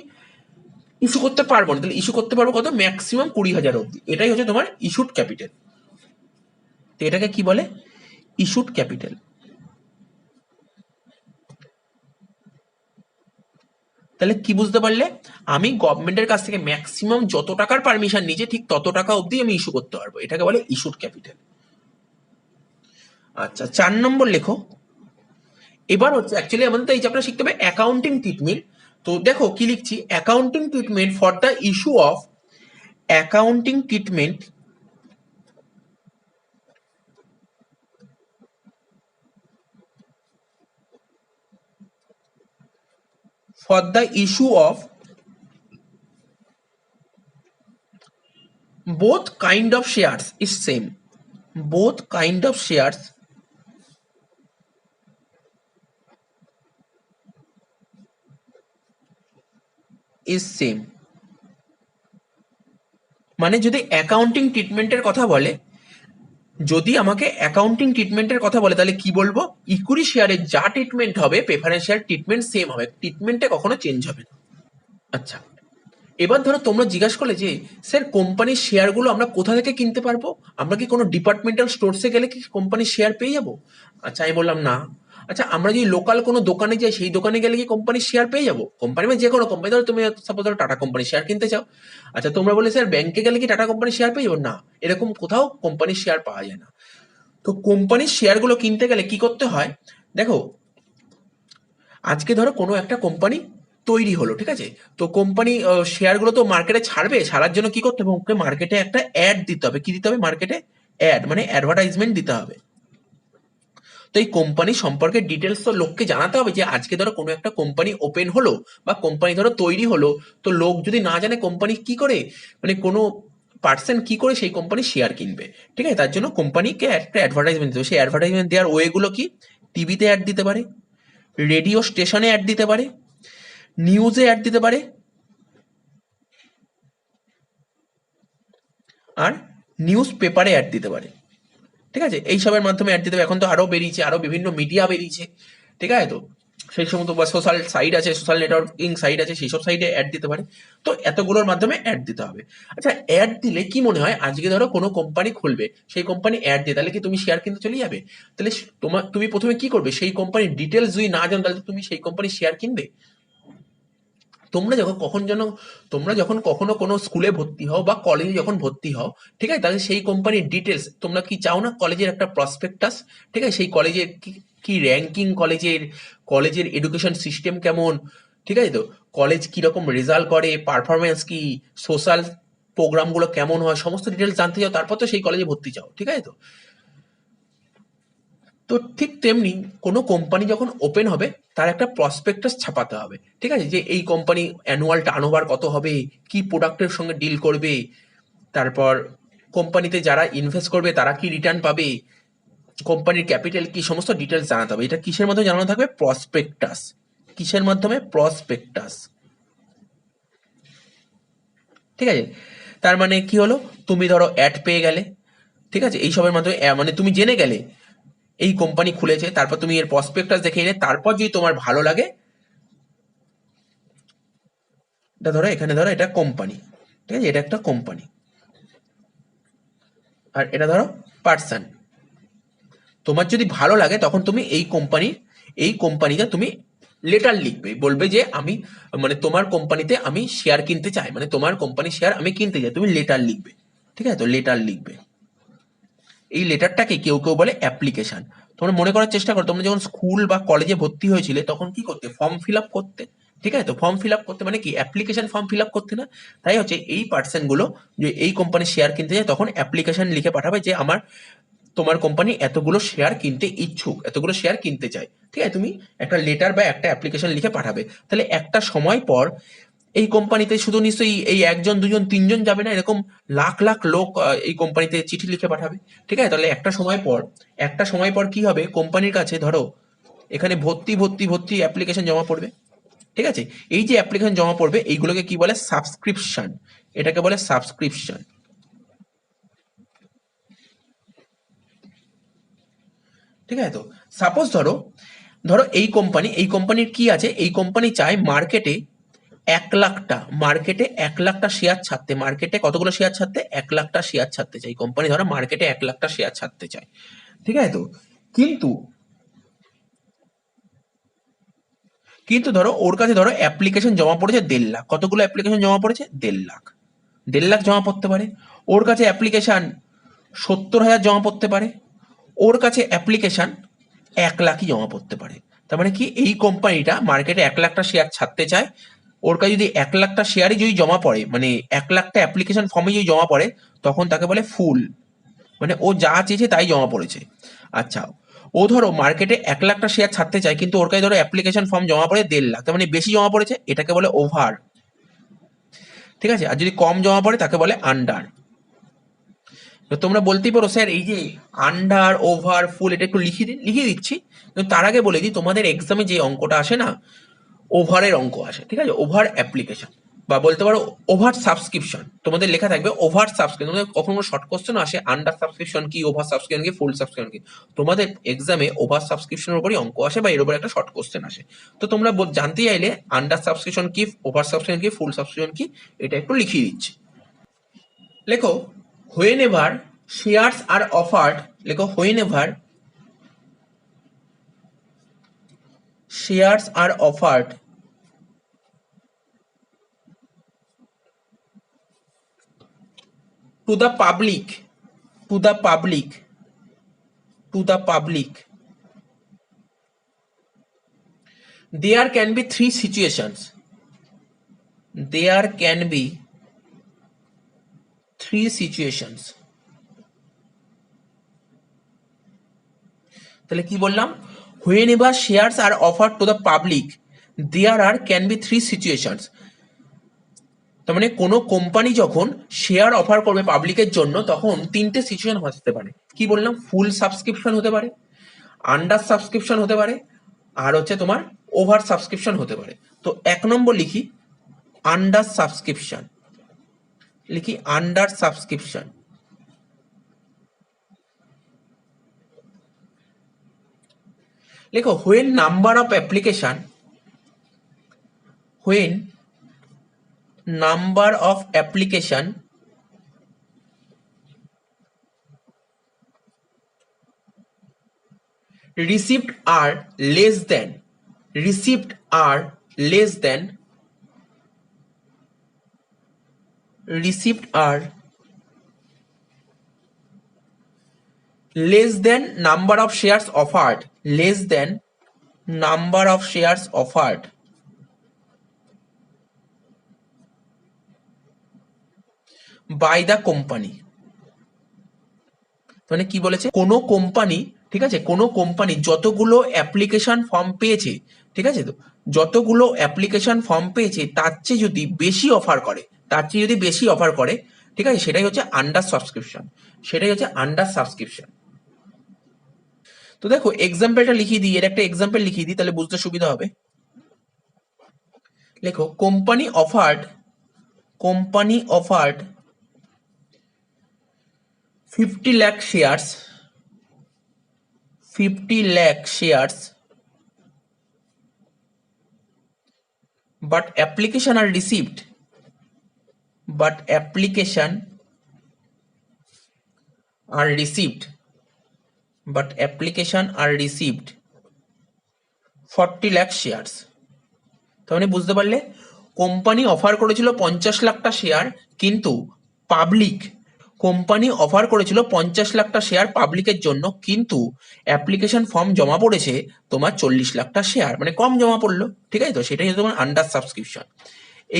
ইস্যু করতে পারবো না। তাহলে ইস্যু করতে পারবো কত? ম্যাক্সিমাম 20,000 অব্দি। এটাই হচ্ছে তোমার ইস্যুড ক্যাপিটাল। তো এটাকে কি বলে? Issued capital. তাহলে কি বুঝতে পারলে? আমি গভর্নমেন্টের কাছ থেকে ম্যাক্সিমাম যত টাকার পারমিশন নিয়েছি ঠিক তত টাকা অবধি আমি ইস্যু করতে পারবো, এটাকে বলে ইস্যুড ক্যাপিটাল। আচ্ছা, 4 নম্বর লেখো। এবার হচ্ছে অ্যাকচুয়ালি আমাদের তো এই চ্যাপ্টার শিখতে হবে অ্যাকাউন্টিং ট্রিটমেন্ট। তো দেখো কি লিখছি, accounting treatment for the issue of, accounting treatment for the issue of both kind of shares is same, both kind of shares is same। মানে যদি অ্যাকাউন্টিং ট্রিটমেন্টের কথা বলে, যদি আমাকে অ্যাকাউন্টিং ট্রিটমেন্টের কথা বলে তাহলে কি বলবো? ইকুইটি শেয়ারের যা ট্রিটমেন্ট হবে প্রেফারেন্স শেয়ার ট্রিটমেন্ট সেম হবে, ট্রিটমেন্টে কখনো চেঞ্জ হবে না। আচ্ছা, এবার ধরো তোমরা জিজ্ঞাসা করলে যে স্যার কোম্পানির শেয়ারগুলো আমরা কোথা থেকে কিনতে পারবো? আমরা কি কোনো ডিপার্টমেন্টাল স্টোরসে গেলে কি কোম্পানির শেয়ার পেয়ে যাবো? আচ্ছা, আমি বললাম না। আচ্ছা, আমরা যদি লোকাল কোনো দোকানে যাই সেই দোকানে গেলে কি কোম্পানির শেয়ার পেয়ে যাবো? কোম্পানি মানে যে কোনো কোম্পানি, ধরো তুমি সাপোজ ধরো টাটা কোম্পানির শেয়ার কিনতে চাও। আচ্ছা, তোমরা বলে স্যার ব্যাংকে গেলে কি টাটা কোম্পানির শেয়ার পেয়ে যাবো? না, এরকম কোথাও কোম্পানির শেয়ার পাওয়া যায় না। তো কোম্পানির শেয়ারগুলো কিনতে গেলে কি করতে হয়? দেখো, আজকে ধরো কোনো একটা কোম্পানি তৈরি হলো, ঠিক আছে, তো কোম্পানি শেয়ারগুলো তো মার্কেটে ছাড়বে, ছাড়ার জন্য কি করতে হবে? ওকে মার্কেটে একটা অ্যাড দিতে হবে। কি দিতে হবে? মার্কেটে অ্যাড, মানে অ্যাডভার্টাইজমেন্ট দিতে হবে। তো এই কোম্পানি সম্পর্কে ডিটেলস তো লোককে জানাতে হবে যে আজকে ধরো কোনো একটা কোম্পানি ওপেন হলো বা কোম্পানি ধরো তৈরি হলো, তো লোক যদি না জানে কোম্পানি কি করে, মানে কোনো পার্সন কি করে সেই কোম্পানি শেয়ার কিনবে, ঠিক আছে? তার জন্য কোম্পানিকে একটা অ্যাডভার্টাইজমেন্ট দিতে হবে। সেই অ্যাডভার্টাইজমেন্ট দেওয়ার ওয়েগুলো কি? টিভিতে অ্যাড দিতে পারে, রেডিও স্টেশনে অ্যাড দিতে পারে, নিউজে অ্যাড দিতে পারে, আর নিউজ পেপারে অ্যাড দিতে পারে, ঠিক আছে? এইসবের মাধ্যমে অ্যাড দিতে হবে। এখন তো আরো বেরিয়েছে, আরো বিভিন্ন মিডিয়া বেরিয়েছে, ঠিক আছে তো? সেই সমস্ত বা সোশ্যাল সাইট আছে, সোশ্যাল নেটওয়ার্কিং সাইট আছে, সেই সব সাইটে অ্যাড দিতে পারে। তো এতগুলোর মাধ্যমে অ্যাড দিতে হবে। আচ্ছা, অ্যাড দিলে কি মনে হয়, আজকে ধরো কোনো কোম্পানি খুলবে, সেই কোম্পানি অ্যাড দিয়ে, তাহলে কি তুমি শেয়ার কিনতে চলে যাবে? তাহলে তুমি প্রথমে কি করবে? সেই কোম্পানির ডিটেলস যদি না জানো তাহলে তুমি সেই কোম্পানির শেয়ার কিনবে? তোমরা যখন কখনো কোনো স্কুলে ভর্তি হও বা কলেজে যখন ভর্তি হও, ঠিক আছে, তাহলে সেই কোম্পানির ডিটেলস তোমরা কি চাও না? কলেজের একটা প্রসপেক্টাস, ঠিক আছে, সেই কলেজের কি র্যাঙ্কিং কলেজের, কলেজের এডুকেশন সিস্টেম কেমন, ঠিক আছে তো, কলেজ কিরকম রেজাল্ট করে, পারফরমেন্স কি, সোশ্যাল প্রোগ্রামগুলো কেমন হয়, সমস্ত ডিটেলস জানতে চাও, তারপর তো সেই কলেজে ভর্তি চাও, ঠিক আছে তো। তো ঠিক তেমনি কোনো কোম্পানি যখন ওপেন হবে তার একটা প্রসপেক্টাস ছাপাতে হবে, ঠিক আছে, যে এই কোম্পানি অ্যানুয়াল টার্নওভার কত হবে, কি প্রোডাক্টের সঙ্গে ডিল করবে, তারপর কোম্পানিতে যারা ইনভেস্ট করবে তারা কি রিটার্ন পাবে, কোম্পানির ক্যাপিটাল কি, সমস্ত ডিটেলস জানাতে হবে। এটা কিসের মাধ্যমে জানানো থাকবে? প্রসপেক্টাস। কিসের মাধ্যমে? প্রসপেক্টাস, ঠিক আছে। তার মানে কি হলো, তুমি ধরো অ্যাড পেয়ে গেলে, ঠিক আছে, এইসবের মাধ্যমে মানে তুমি জেনে গেলে এই কোম্পানি খুলেছে, তারপর তুমি এর প্রসপেক্টাস দেখে এলে, তারপর যদি তোমার ভালো লাগে, এটা ধরো, এখানে ধরো এটা কোম্পানি, ঠিক আছে, এটা একটা কোম্পানি, আর এটা ধরো পার্সন। তোমার যদি ভালো লাগে তখন তুমি এই কোম্পানিতে তুমি লেটার লিখবে, বলবে যে আমি মানে তোমার কোম্পানিতে আমি শেয়ার কিনতে চাই, মানে তোমার কোম্পানি শেয়ার আমি কিনতে চাই, তুমি লেটার লিখবে, ঠিক আছে তো, লেটার লিখবে। এই লেটারটাকে কেউ কেউ বলে অ্যাপ্লিকেশন। তোমরা মনে করার চেষ্টা করো, তোমরা যখন স্কুল বা কলেজে ভর্তি হয়েছিলে তখন কি করতে? ফর্ম ফিল আপ করতে, ঠিক আছে তো। ফর্ম ফিল আপ করতে মানে কি? অ্যাপ্লিকেশন ফর্ম ফিল আপ করতে না? তাই হচ্ছে এই পার্সন গুলো যে এই কোম্পানির শেয়ার কিনতে যায় তখন অ্যাপ্লিকেশন লিখে পাঠাবে যে আমার তোমার কোম্পানি এতগুলো শেয়ার কিনতে ইচ্ছুক, এতগুলো শেয়ার কিনতে চায়, ঠিক আছে, তুমি একটা লেটার বা একটা অ্যাপ্লিকেশন লিখে পাঠাবে। তাহলে একটা সময় পর এই কোম্পানিতে শুধু নিশ্চয়ই এই একজন দুজন তিনজন যাবে না, এরকম লাখ লাখ লোক এই কোম্পানিতে চিঠি লিখে পাঠাবে, ঠিক আছে। তাহলে একটা সময় পর কি হবে, কোম্পানির কাছে ধরো এখানে ভর্তি ভর্তি ভর্তি অ্যাপ্লিকেশন জমা পড়বে, ঠিক আছে। এই যে অ্যাপ্লিকেশন জমা পড়বে এইগুলোকে কি বলে? সাবস্ক্রিপশন। এটাকে বলে সাবস্ক্রিপশন, ঠিক আছে তো। সাপোজ ধরো, ধরো এই কোম্পানির কি আছে, এই কোম্পানি চায় মার্কেটে 1,00,000টা, মার্কেটে 1,00,000টা শেয়ার ছাড়তে, মার্কেটে কতগুলো শেয়ার ছাড়তে? 1,00,000টা শেয়ার ছাড়তে চাই কোম্পানি, ধরো মার্কেটে 1,00,000টা শেয়ার ছাড়তে চায়, ঠিক আছে তো। কিন্তু কিন্তু ধরো ওর কাছে ধরো অ্যাপ্লিকেশন জমা পড়েছে 1,50,000, কতগুলো অ্যাপ্লিকেশন জমা পড়েছে? 1,50,000, 1,50,000 জমা পড়তে পারে। ওর কাছে অ্যাপ্লিকেশন 70,000 জমা পড়তে পারে, ওর কাছে অ্যাপ্লিকেশন 1,00,000ই জমা পড়তে পারে। তার মানে কি, এই কোম্পানিটা মার্কেটে 1,00,000টা শেয়ার ছাড়তে চায়, ওর কাছে যদি 1,00,000টা শেয়ারই যদি জমা পড়ে, মানে 1,00,000টা অ্যাপ্লিকেশন ফর্মে যদি জমা পড়ে, তখন তাকে বলে ফুল, মানে ও যা চেয়েছে তাই জমা পড়েছে। আচ্ছা, ও ধরো মার্কেটে 1,00,000টা শেয়ার ছাড়তে চায় কিন্তু ওর কাছে ধরো অ্যাপ্লিকেশন ফর্ম জমা পড়ে 1,50,000, তার মানে বেশি জমা পড়েছে, এটাকে বলে ওভার, ঠিক আছে। আর যদি কম জমা পড়ে তাকে বলে আন্ডার। তো তোমরা বলতেই পারো স্যার এই যে আন্ডার, ওভার, ফুল এটা একটু লিখিয়ে দিচ্ছি, কিন্তু তার আগে বলে দিই, তোমাদের এক্সামে যে অঙ্কটা আসে না, ওভারের অঙ্ক আসে, ঠিক আছে, ওভার অ্যাপ্লিকেশন বা বলতে পারো ওভার সাবস্ক্রিপশন, তোমাদের লেখা থাকবে ওভার সাবস্ক্রিপশন। তোমাদের কখনো শর্ট কোশ্চেন আসে আন্ডার সাবস্ক্রিপশন কি, ওভার সাবস্ক্রিপশন কি, ফুল সাবস্ক্রিপশন কি, তোমাদের এক্সামে ওভার সাবস্ক্রিপশনের উপরই অঙ্ক আসে বা এর উপর একটা শর্ট কোশ্চেন আসে। তো তোমরা জানতে চাইলে আন্ডার সাবস্ক্রিপশন কি, ওভার সাবস্ক্রিপশন কি, ফুল সাবস্ক্রিপশন কি, এটা একটু লিখিয়ে দিচ্ছি। লেখো, whenever shares are offered, লেখো whenever shares are offered to the public, to the public, to the public, there can be three situations, there can be three situations। তাহলে কি বললাম? whenever shares are offered to the public there are can be three situations। তার মানে কোনো company যখন share offer করবে পাবলিকের জন্য তখন তিনটে সিচুয়েশন হতে পারে। কি বললাম? ফুল সাবস্ক্রিপশন হতে পারে, আন্ডার সাবস্ক্রিপশন হতে পারে, আর হচ্ছে তোমার ওভার সাবস্ক্রিপশন হতে পারে। তো 1 নম্বর লিখি আন্ডার সাবস্ক্রিপশন, লিখি আন্ডার সাবস্ক্রিপশন। লেখো when number of application, when number of application received are less than, received are less than, received are less than number of shares offered, less than number of shares offered by the company. মানে কি বলেছে, কোনো company, ঠিক আছে, কোনো company যতগুলো application form পেয়েছে, ঠিক আছে, তো যতগুলো অ্যাপ্লিকেশন ফর্ম পেয়েছে তার চেয়ে যদি বেশি অফার করে, তার চেয়ে যদি বেশি অফার করে, ঠিক আছে, সেটাই হচ্ছে আন্ডার সাবস্ক্রিপশন, সেটাই হচ্ছে আন্ডার সাবস্ক্রিপশন। তো দেখো এক্সাম্পলটা লিখিয়ে দিই, এর একটা এক্সাম্পল লিখিয়ে দিই তাহলে বুঝতে সুবিধা হবে। লেখো company offered, company offered 50 lakh shares, 50 lakh shares, but application are received, but application are received, but application are received 40 lakh shares. তাহলে বুঝতে পারলে কোম্পানি অফার করেছিল 50 লাখটা শেয়ার, কিন্তু পাবলিক, কোম্পানি অফার করেছিল 50 লাখটা শেয়ার পাবলিকের জন্য, কিন্তু অ্যাপ্লিকেশন ফর্ম জমা পড়েছে তোমার 40 লাখটা শেয়ার, মানে কম জমা পড়লো, ঠিক আছে, তো সেটাই হচ্ছে তোমার আন্ডার সাবস্ক্রিপশন।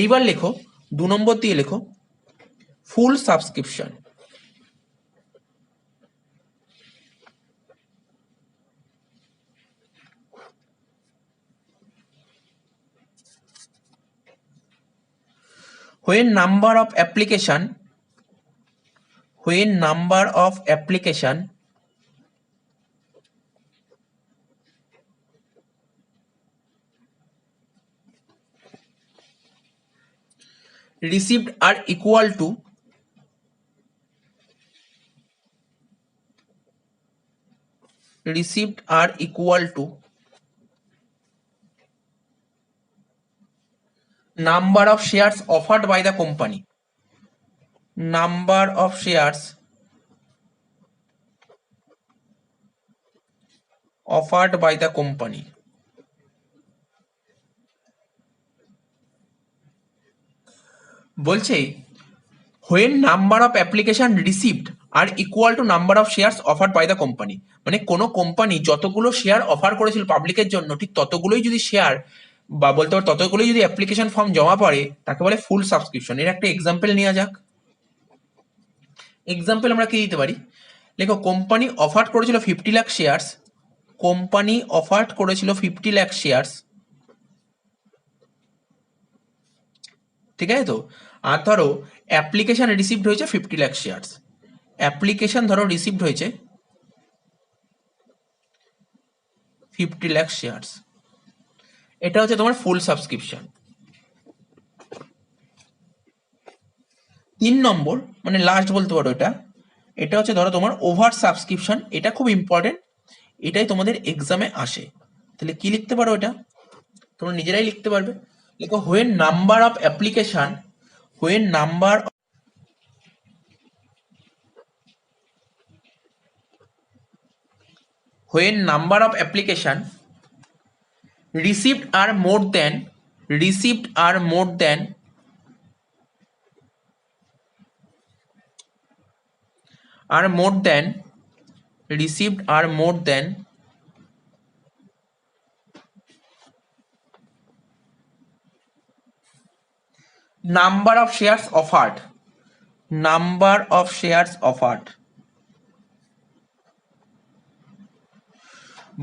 এইবার লেখো 2 নম্বর দিয়ে লেখো ফুল subscription. when number of application, when number of application received are equal to, received are equal to number of shares offered by the company, number of shares offered by the company। বলছে when number of application received are equal to number of shares offered by the company, মানে কোনো company যতগুলো share offer করেছিল পাবলিকের জন্য ঠিক ততগুলোই যদি share বা বলতে পারো ততগুলোই যদি অ্যাপ্লিকেশন ফর্ম জমা পড়ে তাকে বলে ফুল সাবস্ক্রিপশন। এর একটা এক্সাম্পল নেওয়া যাক। এক্সাম্পল আমরা কি দিতে পারি, দেখো কোম্পানি অফার করেছিল 50 লাখ শেয়ার্স, কোম্পানি অফার করেছিল 50 লাখ শেয়ার্স, ঠিক আছে, তো আর ধরো অ্যাপ্লিকেশন রিসিভড হয়েছে 50 লাখ শেয়ার্স, অ্যাপ্লিকেশন ধরো রিসিভড হয়েছে 50 লাখ শেয়ার্স, এটা হচ্ছে তোমার ফুল সাবস্ক্রিপশন। 3 নম্বর মানে লাস্ট বলতে পারো এটা, এটা হচ্ছে ধরো তোমার ওভার সাবস্ক্রিপশন, এটা খুব ইম্পর্টেন্ট, এটাই তোমাদের এক্সামে আসে। তাহলে কি লিখতে পারো, এটা তোমরা নিজেরাই লিখতে পারবে। দেখো when number of application, when number, when number of application received are more than, received are more than are more than, received are more than number of shares offered, number of shares offered।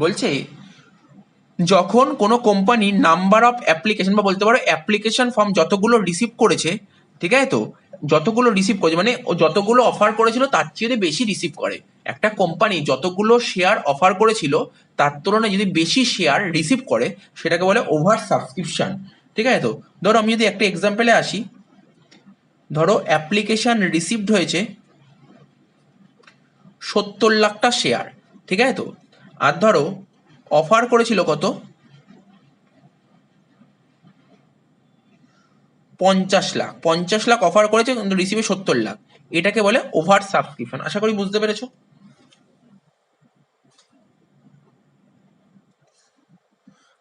বলছে যখন কোনো company number of application বা বলতে পারো application form যতগুলো receive করেছে, ঠিক আছে, তো যতগুলো রিসিভ করেছে মানে ও যতগুলো অফার করেছিল তার চেয়ে যদি বেশি রিসিভ করে, একটা কোম্পানি যতগুলো শেয়ার অফার করেছিল তার তুলনায় যদি বেশি শেয়ার রিসিভ করে সেটাকে বলে ওভার সাবস্ক্রিপশন, ঠিক আছে, তো ধরো আমি যদি একটা এক্সাম্পলে আসি, ধরো অ্যাপ্লিকেশন রিসিভড হয়েছে 70 লাখটা শেয়ার, ঠিক আছে, তো আর ধরো অফার করেছিল কত 50 লাখ, 50 লাখ অফার করেছে কিন্তু রিসিভে 70 লাখ, এটাকে বলে ওভার সাবস্ক্রিপশন। আশা করি বুঝতে পেরেছো।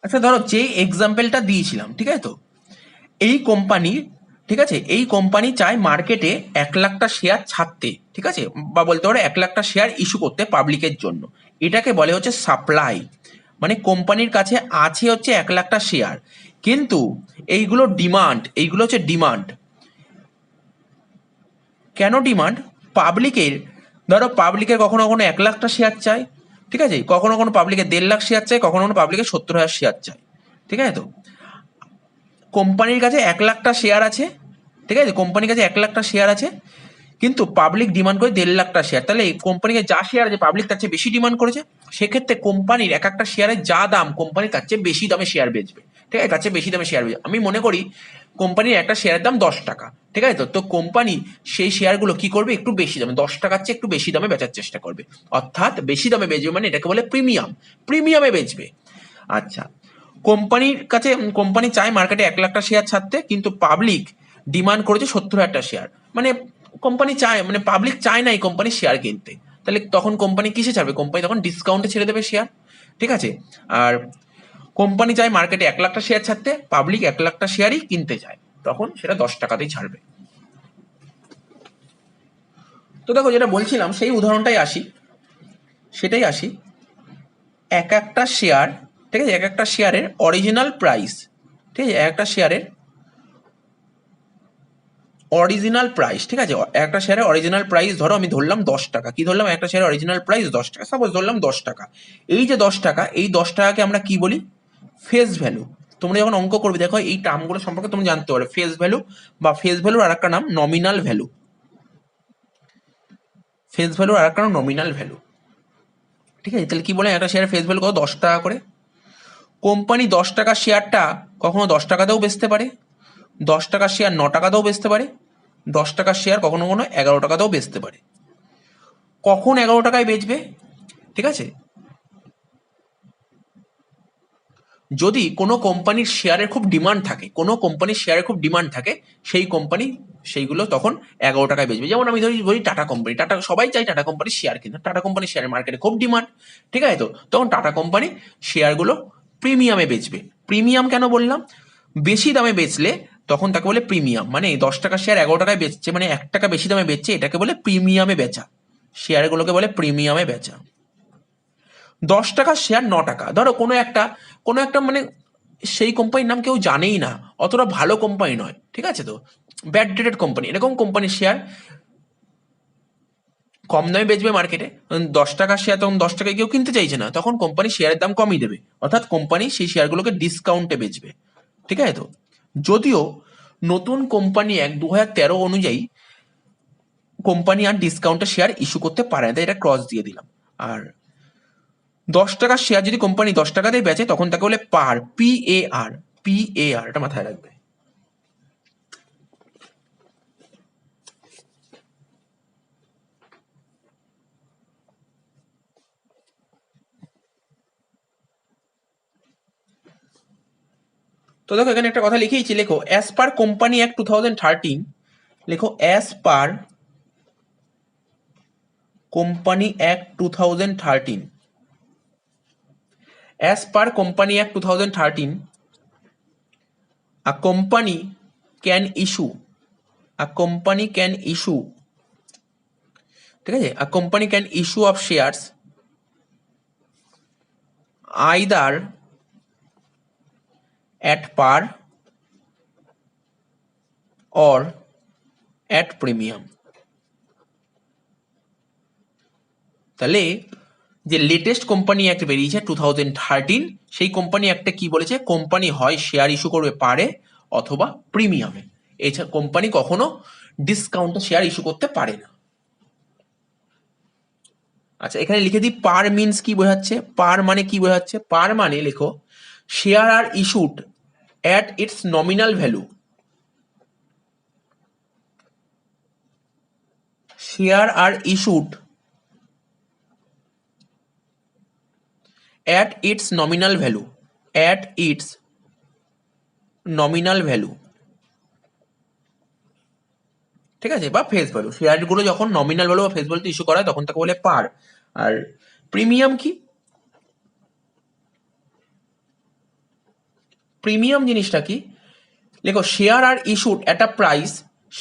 আচ্ছা ধরো যে এক্সাম্পলটা দিয়েছিলাম, ঠিক আছে, তো এই কোম্পানির ঠিক আছে, এই কোম্পানি চায় মার্কেটে 1,00,000টা শেয়ার ছাড়তে, ঠিক আছে, বা বলতে পারো 1,00,000টা শেয়ার ইস্যু করতে পাবলিকের জন্য। এটাকে বলে হচ্ছে সাপ্লাই। মানে কোম্পানির কাছে আছে হচ্ছে 1,00,000টা শেয়ার, কিন্তু এইগুলো ডিমান্ড, এইগুলো হচ্ছে ডিমান্ড। কেন ডিমান্ড? পাবলিকের, ধরো পাবলিকের কখনো কখনো 1,00,000টা শেয়ার চাই, ঠিক আছে, কখনো কখনো পাবলিকের 1,50,000 শেয়ার চাই, কখনো কখনো পাবলিকের 70,000 শেয়ার চাই, ঠিক আছে। তো কোম্পানির কাছে 1,00,000টা শেয়ার আছে, ঠিক আছে, কোম্পানির কাছে 1,00,000টা শেয়ার আছে, কিন্তু পাবলিক ডিমান্ড করে 1,50,000টা শেয়ার। তাহলে কোম্পানিকে যা শেয়ার আছে পাবলিক তার চেয়ে বেশি ডিমান্ড করেছে, সেক্ষেত্রে কোম্পানির এক একটা শেয়ারের যা দাম, কোম্পানি তার চেয়ে বেশি দামে শেয়ার বেচবে, ঠিক আছে, তার চেয়ে বেশি দামে শেয়ার বেচবে। আমি মনে করি কোম্পানির একটা শেয়ারের দাম 10 টাকা, ঠিক আছে, তো কোম্পানি সেই শেয়ারগুলো কি করবে, একটু বেশি দামে, 10 টাকার চেয়ে একটু বেশি দামে বেচার চেষ্টা করবে, অর্থাৎ বেশি দামে বেচবে, মানে এটাকে বলে প্রিমিয়াম, প্রিমিয়ামে বেচবে। আচ্ছা, কোম্পানির কাছে, কোম্পানি চায় মার্কেটে 1,00,000টা শেয়ার ছাড়তে, কিন্তু পাবলিক ডিমান্ড করেছে 70,000টা শেয়ার। মানে কোম্পানি চায়, মানে পাবলিক চায় না এই কোম্পানির শেয়ার কিনতে, তাহলে তখন কোম্পানি কিসে ছাড়বে? কোম্পানি তখন ডিসকাউন্টে ছেড়ে দেবে শেয়ার, ঠিক আছে। আর কোম্পানি চায় মার্কেটে 1,00,000টা শেয়ার ছাড়তে, পাবলিক 1,00,000টা শেয়ারই কিনতে চায়, তখন সেটা 10 টাকাতেই ছাড়বে। তো দেখো, যেটা বলছিলাম সেই উদাহরণটাই আসি, সেটাই আসি। এক একটা শেয়ার, ঠিক আছে, এক একটা শেয়ারের অরিজিনাল প্রাইস, ঠিক আছে, এক একটা শেয়ারের অরিজিনাল প্রাইস, ঠিক আছে, একটা শেয়ারের অরিজিনাল প্রাইস ধরো আমি ধরলাম 10 টাকা, কি ধরলাম, একটা শেয়ারের অরিজিনাল প্রাইস 10 টাকা, সাপোজ ধরলাম 10 টাকা। এই যে 10 টাকা, এই 10 টাকাকে আমরা কি বলি? Face value. তোমরা যখন অঙ্ক করবে দেখো এই টার্মগুলো সম্পর্কে তুমি জানতে পারবে, ফেস ভ্যালু, বা ফেস ভ্যালুর আর একটা নাম নমিনাল ভ্যালু, ফেস ভ্যালুর আর একটা নাম নমিনাল ভ্যালু, ঠিক আছে। তাহলে কি বলে, একটা শেয়ারের ফেস ভ্যালু কত? 10 টাকা করে। কোম্পানি 10 টাকার শেয়ারটা কখনো 10 টাকাতেও বেচতে পারে, 10 টাকার শেয়ার 9 টাকাতেও বেচতে পারে, 10 টাকার শেয়ার কখনো কখনো 11 টাকাতেও বেচতে পারে। কখন 11 টাকায় বেচবে? ঠিক আছে, যদি কোনো কোম্পানির শেয়ারের খুব ডিমান্ড থাকে, কোনো কোম্পানির শেয়ারের খুব ডিমান্ড থাকে, সেই কোম্পানি সেইগুলো তখন 11 টাকায় বেচবে। যেমন আমি বলি টাটা কোম্পানি, টাটা সবাই চাই টাটা কোম্পানির শেয়ার কিনতে, টাটা কোম্পানির শেয়ারের মার্কেটে খুব ডিমান্ড, ঠিক আছে, তো তখন টাটা কোম্পানি শেয়ারগুলো প্রিমিয়ামে বেচবে। প্রিমিয়াম কেন বললাম? বেশি দামে বেচলে তখন তাকে বলে প্রিমিয়াম, মানে 10 টাকার শেয়ার 11 টাকায় বেচছে, মানে 1 টাকা বেশি দামে বেচছে, এটাকে বলে প্রিমিয়ামে বেচা, শেয়ারগুলোকে বলে প্রিমিয়ামে বেচা। 10 টাকার শেয়ার 9 টাকা, ধরো কোনো একটা মানে সেই কোম্পানির নাম কেউ জানেই না, অতটা ভালো কোম্পানি নয়, ঠিক আছে, তো ব্যাড রেটেড কোম্পানি, এরকম কোম্পানির শেয়ার কম দামে বেচবে মার্কেটে। 10 টাকার শেয়ার তখন 10 টাকায় কেউ কিনতে চাইছে না, তখন কোম্পানি শেয়ারের দাম কমই দেবে, অর্থাৎ কোম্পানি সেই শেয়ারগুলোকে ডিসকাউন্টে বেচবে, ঠিক আছে। তো যদিও নতুন কোম্পানি 2013 অনুযায়ী কোম্পানি আর ডিসকাউন্টে শেয়ার ইস্যু করতে পারে না, তাই এটা ক্রস দিয়ে দিলাম। আর 10 টাকার শেয়ার যদি কোম্পানি 10 টাকাতেই বেচে, তখন তাকে বলে পার, PAR, PAR, এটা মাথায় রাখবে। তো দেখো এখানে একটা কথা লিখেইছি, লেখো অ্যাজ পার কোম্পানি অ্যাক্ট 2013, লেখো as per company act 2013, as per company act 2013, a company can issue, a company can issue, ঠিক আছে, a company can issue of shares either at par or at premium। তাহলে যে latest company act বেরিয়েছে 2013, সেই company অ্যাক্টে কি বলেছে? Company হয় share issue করবে পারে অথবা প্রিমিয়ামে, এছাড়া কোম্পানি কখনো ডিসকাউন্টে শেয়ার ইস্যু করতে পারে না। আচ্ছা, এখানে লিখে দিই পার মিনস কি বোঝাচ্ছে, পার মানে কি বোঝাচ্ছে? পার মানে লেখো share are issued at its nominal value, share are issued at its nominal value, at its nominal value, ঠিক আছে, বা ফেস ভ্যালু। শেয়ারগুলো যখন নমিনাল ভ্যালু বা ফেস ভ্যালুতে ইস্যু করা হয় তখন তাকে বলে পার। আর প্রিমিয়াম কি? প্রিমিয়াম জিনিসটা কি? দেখো share are issued at a price,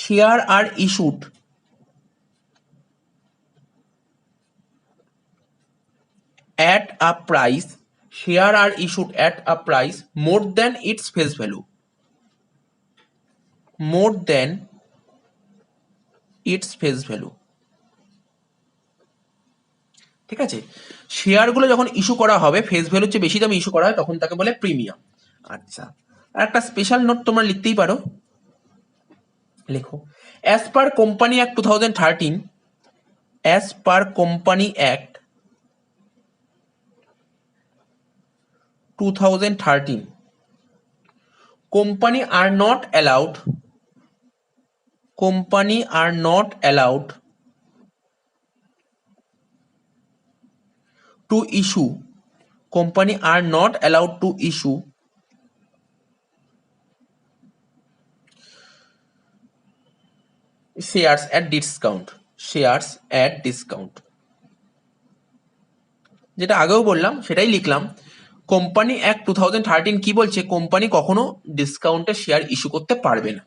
share are issued at a price, share are issued at a price more than its face value, more than its face value। ঠিক আছে, শেয়ারগুলো যখন ইস্যু করা হবে face ভ্যালুর চেয়ে বেশি দামে ইস্যু করা হয় তখন তাকে বলে প্রিমিয়াম। আচ্ছা, আর একটা স্পেশাল নোট তোমরা লিখতেই পারো, লেখো as per company act 2013, as per company act 2013, company are not allowed, company are not allowed to issue, company are not allowed to issue shares at discount, shares at discount। যেটা আগেও বললাম সেটাই লিখলাম, company act 2013 কি বলছে, company কখনো ডিসকাউন্টে share issue করতে পারবে না।